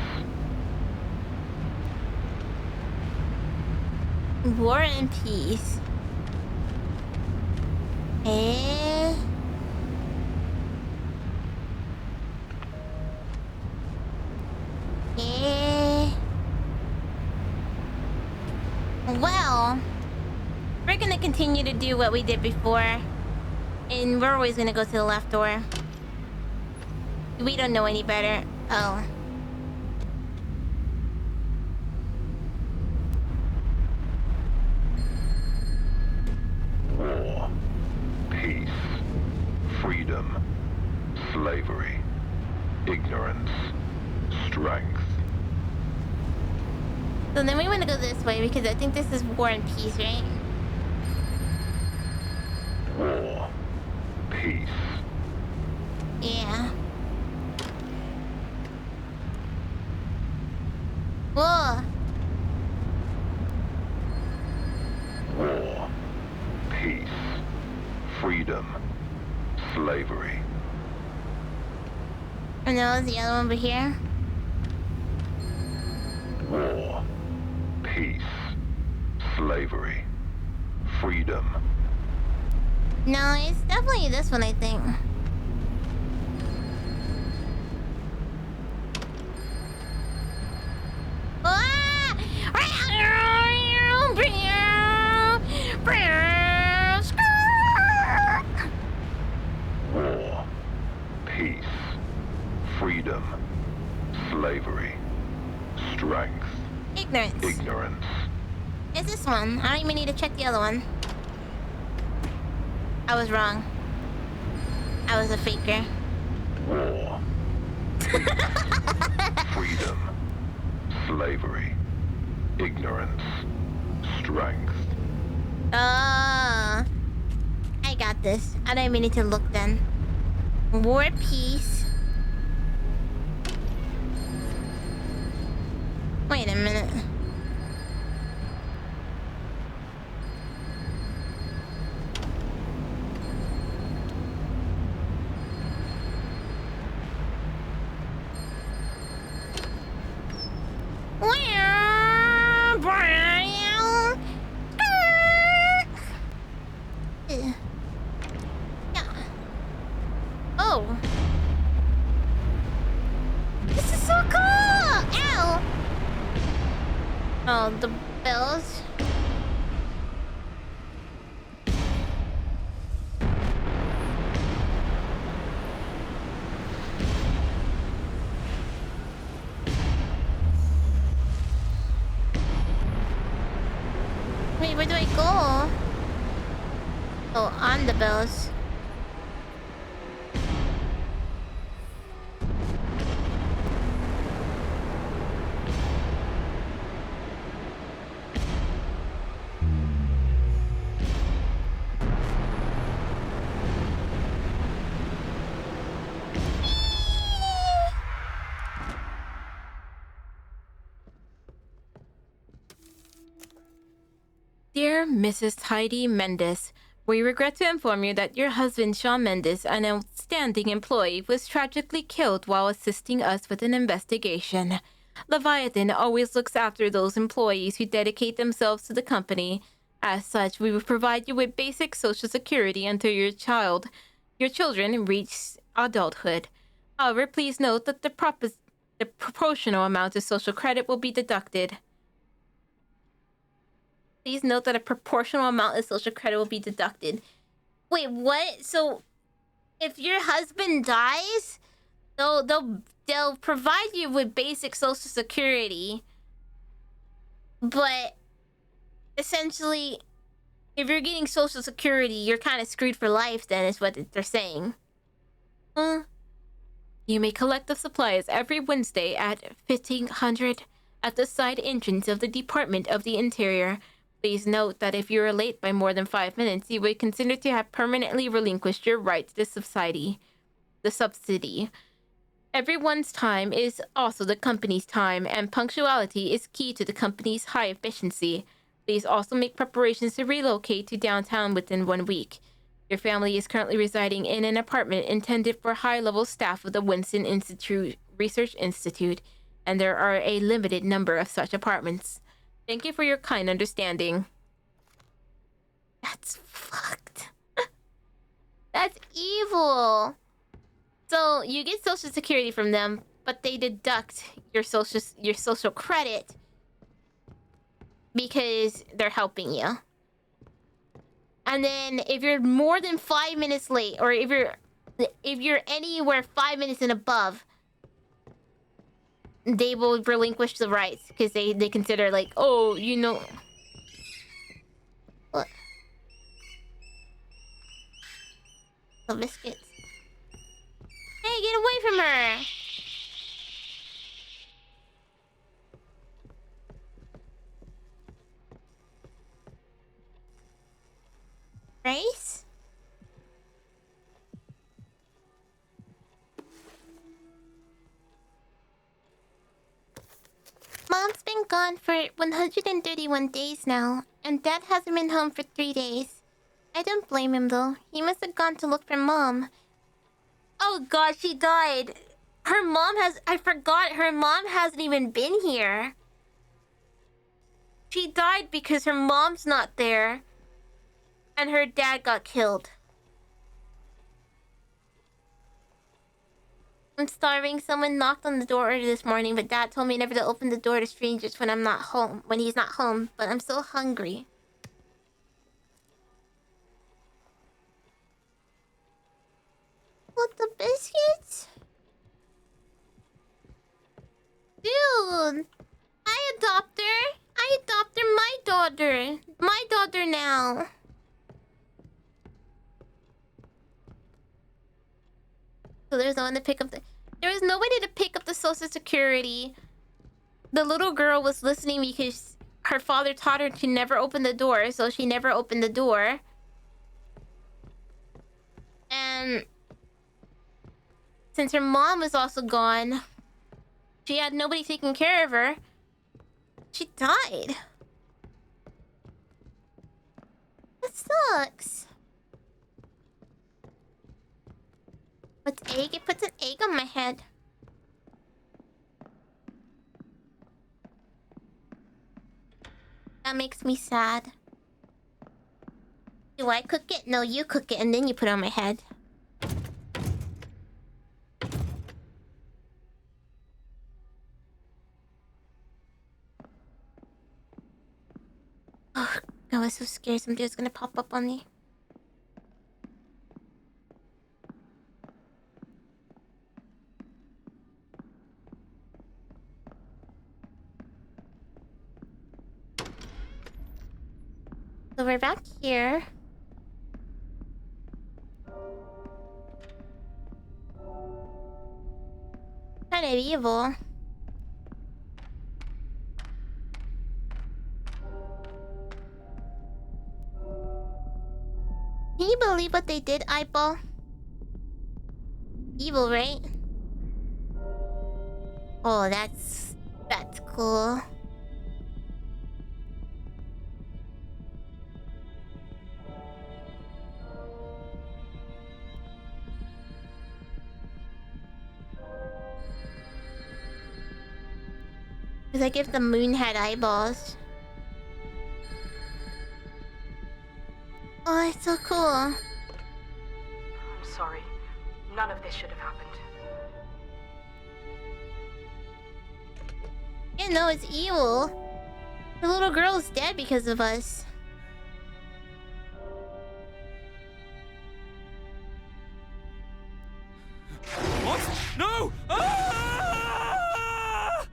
War and peace. Eh? Eh? Well, we're gonna continue to do what we did before. And we're always gonna go to the left door. We don't know any better. Oh. War. Peace. Freedom. Slavery. Ignorance. Strength. So then we want to go this way because I think this is war and peace, right? War. Peace. Yeah. War. War. Peace. Freedom. Slavery. And that was the other one over here. War. Peace. Slavery. Freedom. No, it's definitely this one, I think. War. Peace. Freedom. Slavery. Strength. Ignorance. Ignorance. It's this one. I don't even need to check the other one. I was wrong. I was a faker. War. Freedom. Slavery. Ignorance. Strength. I got this. I don't even need to look then. War, peace. Wait a minute. Oh. This is so cool! Ow! Oh, the bells. Wait, where do I go? Oh, on the bells. Dear Mrs. Heidi Mendes, we regret to inform you that your husband, Shawn Mendes, an outstanding employee, was tragically killed while assisting us with an investigation. Leviathan always looks after those employees who dedicate themselves to the company. As such, we will provide you with basic social security until your children reach adulthood. However, please note that the proportional amount of social credit will be deducted. Please note that a proportional amount of social credit will be deducted. Wait, what? So, if your husband dies, they'll provide you with basic social security, but essentially, if you're getting social security, you're kind of screwed for life. Then is what they're saying. You may collect the supplies every Wednesday at 1500 at the side entrance of the Department of the Interior. Please note that if you are late by more than 5 minutes, you will consider to have permanently relinquished your right to the subsidy. Everyone's time is also the company's time, and punctuality is key to the company's high efficiency. Please also make preparations to relocate to downtown within 1 week. Your family is currently residing in an apartment intended for high-level staff of the Winston Research Institute, and there are a limited number of such apartments. Thank you for your kind understanding. That's fucked. That's evil. So you get social security from them, but they deduct your social credit because they're helping you. And then if you're more than 5 minutes late, or if you're anywhere 5 minutes and above, they will relinquish the rights because they consider like, oh, you know. What? The biscuits. Hey, get away from her! Grace? Mom's been gone for 131 days now, and Dad hasn't been home for 3 days. I don't blame him though. He must have gone to look for Mom. Oh god, she died. I forgot her mom hasn't even been here. She died because her mom's not there. And her dad got killed. I'm starving. Someone knocked on the door early this morning, but Dad told me never to open the door to strangers when I'm not home. When he's not home, but I'm still hungry. What, the biscuits? Dude, I adopt her. I adopted my daughter. My daughter now. So there's no one to pick up the... There was nobody to pick up the social security. The little girl was listening because her father taught her to never open the door, so she never opened the door. And since her mom was also gone, she had nobody taking care of her. She died. That sucks. What's egg? It puts an egg on my head. That makes me sad. Do I cook it? No, you cook it and then you put it on my head. Oh, I was so scared somebody was gonna pop up on me. So we're back here. Kind of evil. Can you believe what they did, Eyeball? Evil, right? Oh, that's cool. It's like if the moon had eyeballs. Oh, it's so cool. I'm sorry. None of this should have happened. Yeah, no, it's evil. The little girl is dead because of us. What? No! Ah!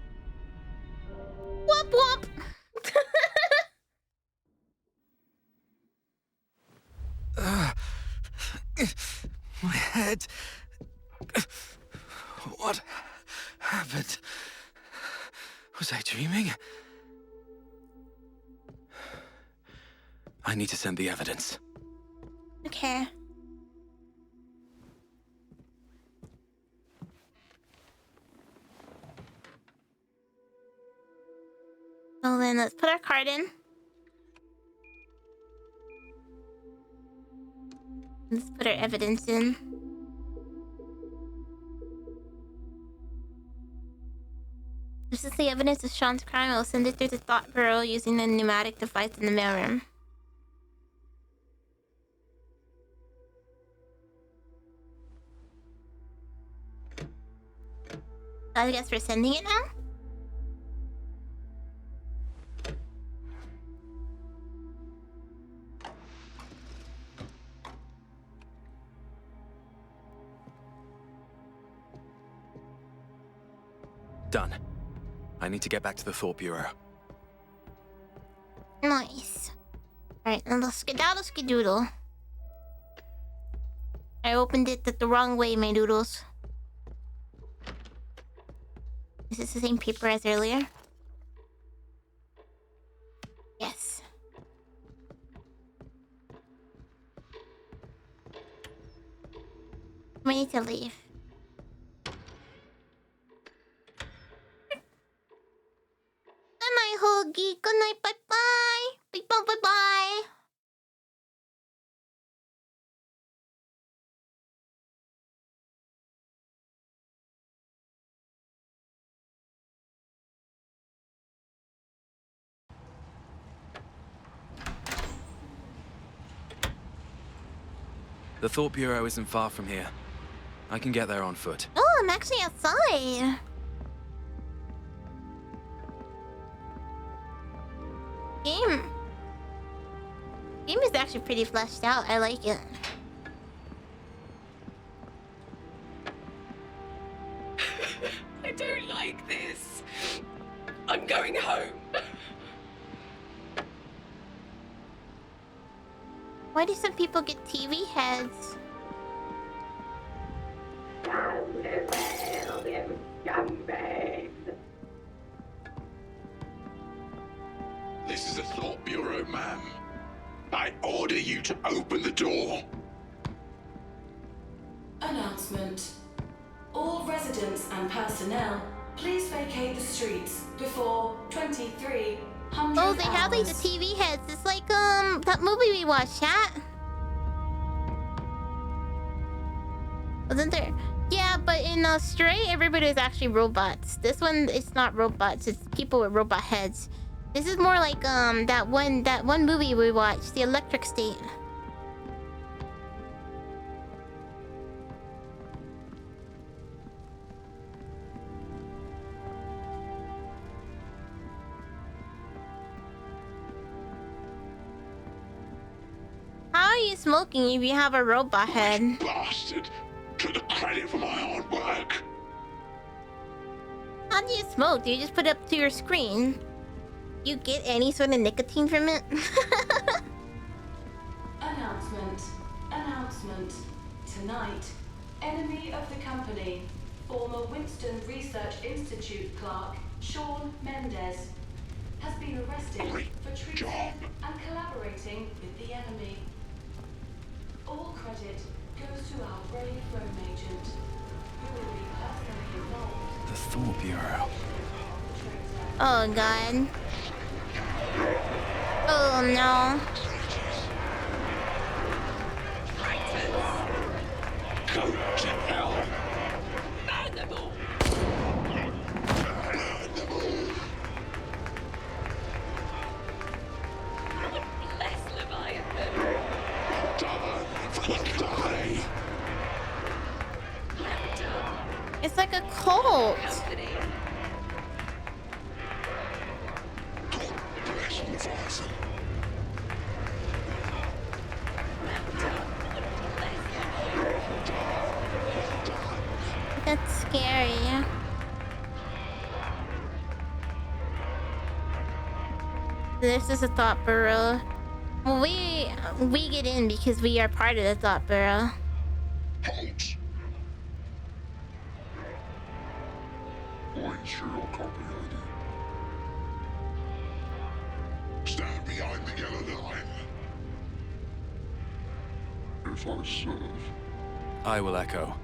Whoop whoop! My head. What happened? Was I dreaming? I need to send the evidence. Okay. Well then, let's put our card in. Let's put our evidence in. This is the evidence of Sean's crime. I will send it through the Thought Bureau using the pneumatic device in the mailroom. I guess we're sending it now? Done. I need to get back to the Thought Bureau. Nice. Alright, now let's skedaddle skedoodle. I opened it the wrong way, my doodles. Is this the same paper as earlier? Yes. We need to leave. Good night, Hoagie. Good night. Bye-bye. Bye-bye. The Thought Bureau isn't far from here. I can get there on foot. Oh, I'm actually outside. Game is actually pretty fleshed out. I like it. I don't like this. I'm going home. Why do some people get TV heads? This is the Thought Bureau, ma'am. I order you to open the door. Announcement. All residents and personnel, please vacate the streets before 2300 Oh, they have like the TV heads. It's like that movie we watched, chat. Wasn't there? Yeah, but in Stray, everybody is actually robots. This one, it's not robots. It's people with robot heads. This is more like that one movie we watched, The Electric State. How are you smoking if you have a robot head? Bastard! Took the credit for my hard work. How do you smoke? Do you just put it up to your screen? You get any sort of nicotine from it? Announcement. Tonight, enemy of the company, former Winston Research Institute clerk Sean Mendez, has been arrested for treason and collaborating with the enemy. All credit goes to our brave Rome agent, who will be personally involved. The Thought Bureau. Oh god. Oh no. Go to hell. like a cult. That's scary. This is a thought burrow. Well, we get in because we are part of the thought burrow. Halt. Find serial copy ID. Stand behind the yellow line. If I serve. I will echo.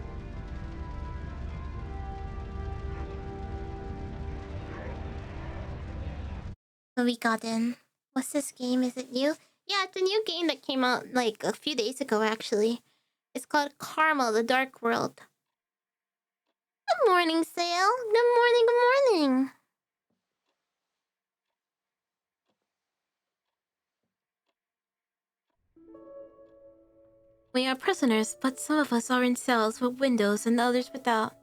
So we got in. What's this game? Is it new? Yeah, it's a new game that came out like a few days ago, actually. It's called Karma: The Dark World. Good morning, Sale. Good morning, good morning. We are prisoners, but some of us are in cells with windows and others without.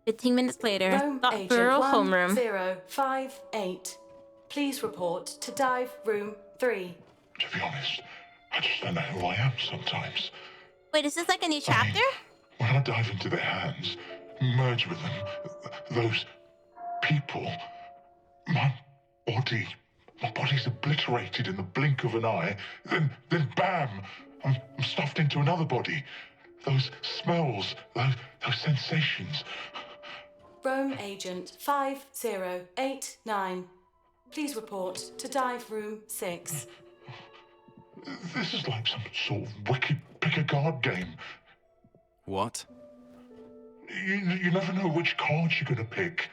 15 minutes later, Rome Thought Agent Burrow homeroom. 1058. Please report to dive room 3. To be honest, I just don't know who I am sometimes. Wait, is this like a new chapter? When I dive into their hands, merge with them, those people, my body's obliterated in the blink of an eye. Then bam, I'm stuffed into another body. Those smells, those sensations. Rome Agent 5089. Please report to dive room 6. This is like some sort of wicked pick-a-card game. What? You never know which cards you're going to pick.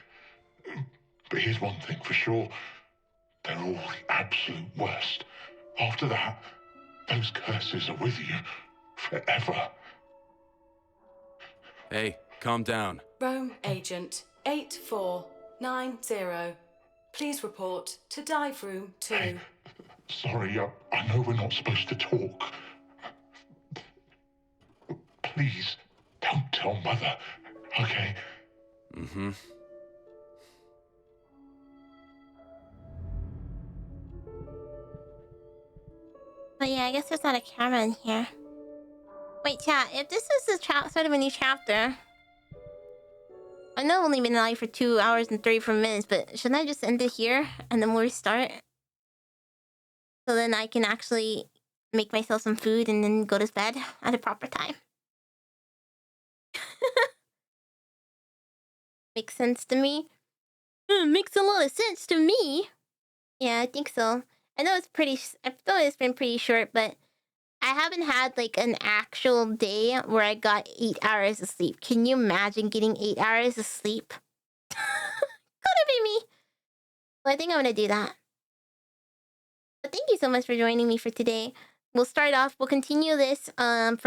But here's one thing for sure. They're all the absolute worst. After that, those curses are with you forever. Hey, calm down. Rome Agent 8490. Please report to dive room 2. Hey, sorry, I know we're not supposed to talk. Please, don't tell Mother, okay? Mm-hmm. But yeah, I guess there's not a camera in here. Wait, chat, if this is the start of a new chapter... I know I've only been alive for 2 hours and 34 minutes, but shouldn't I just end it here and then we'll restart? So then I can actually make myself some food and then go to bed at a proper time. Makes sense to me? Makes a lot of sense to me. Yeah, I think so. I know it's been pretty short, but I haven't had like an actual day where I got 8 hours of sleep. Can you imagine getting 8 hours of sleep? Gotta be me. Well, I think I'm gonna do that. But thank you so much for joining me for today. We'll continue this on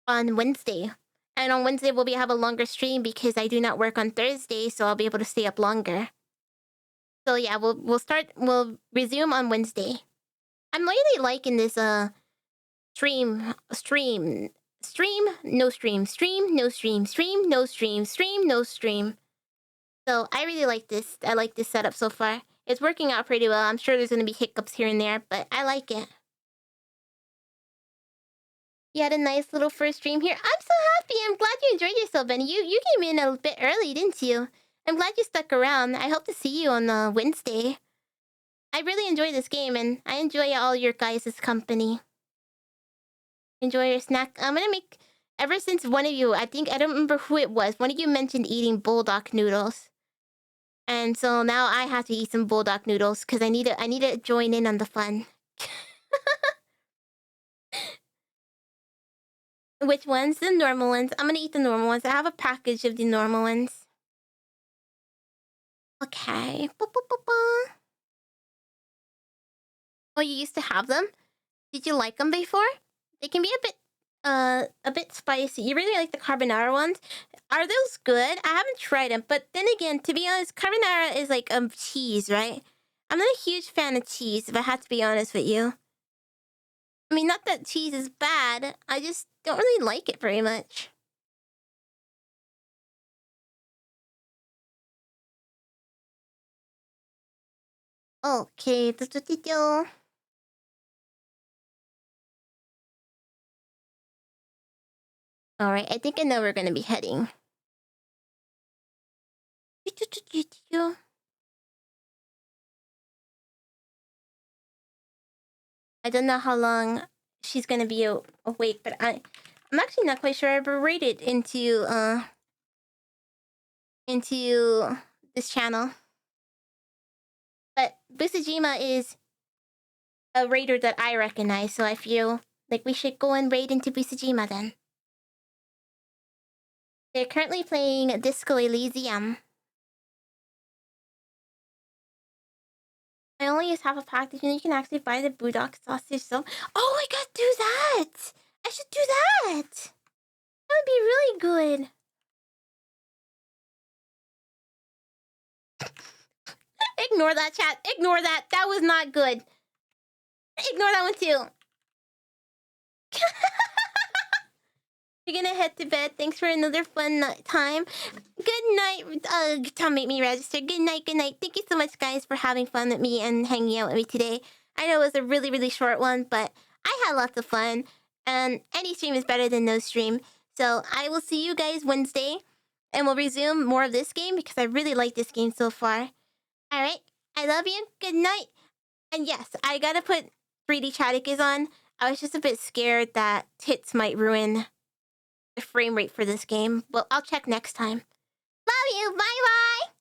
Wednesday. And on Wednesday we'll have a longer stream because I do not work on Thursday, so I'll be able to stay up longer. So yeah, we'll resume on Wednesday. I'm really liking this stream, no stream, no stream, no stream. So I really like this. I like this setup so far. It's working out pretty well. I'm sure there's gonna be hiccups here and there, but I like it. You had a nice little first stream here. I'm so happy. I'm glad you enjoyed yourself, Benny. You came in a bit early, didn't you? I'm glad you stuck around. I hope to see you on Wednesday. I really enjoy this game, and I enjoy all your guys' company. Enjoy your snack. I'm gonna make... Ever since one of you, I don't remember who it was, one of you mentioned eating bulldog noodles. And so now I have to eat some bulldog noodles, because I need to join in on the fun. Which ones? The normal ones. I'm gonna eat the normal ones. I have a package of the normal ones. Okay. Oh, you used to have them? Did you like them before? They can be a bit spicy. You really like the carbonara ones? Are those good? I haven't tried them, but then again, to be honest, carbonara is like cheese, right? I'm not a huge fan of cheese, if I have to be honest with you. I mean, not that cheese is bad, I just don't really like it very much. Okay, Alright, I think I know where we're gonna be heading. I don't know how long she's gonna be awake, but I'm actually not quite sure I ever raided into this channel. But Busujima is a raider that I recognize, so I feel like we should go and raid into Busujima then. They're currently playing Disco Elysium. I only use half a pack. Did you know you can actually buy the Budok sausage? So, oh, I gotta do that! I should do that! That would be really good. Ignore that, chat. Ignore that. That was not good. Ignore that one too. You're gonna head to bed. Thanks for another fun time. Good night. Tom made me register. Good night, good night. Thank you so much, guys, for having fun with me and hanging out with me today. I know it was a really, really short one, but I had lots of fun. And any stream is better than no stream. So I will see you guys Wednesday. And we'll resume more of this game because I really like this game so far. Alright. I love you. Good night. And yes, I gotta put 3D Chatikas on. I was just a bit scared that tits might ruin the frame rate for this game. Well, I'll check next time. Love you. Bye-bye.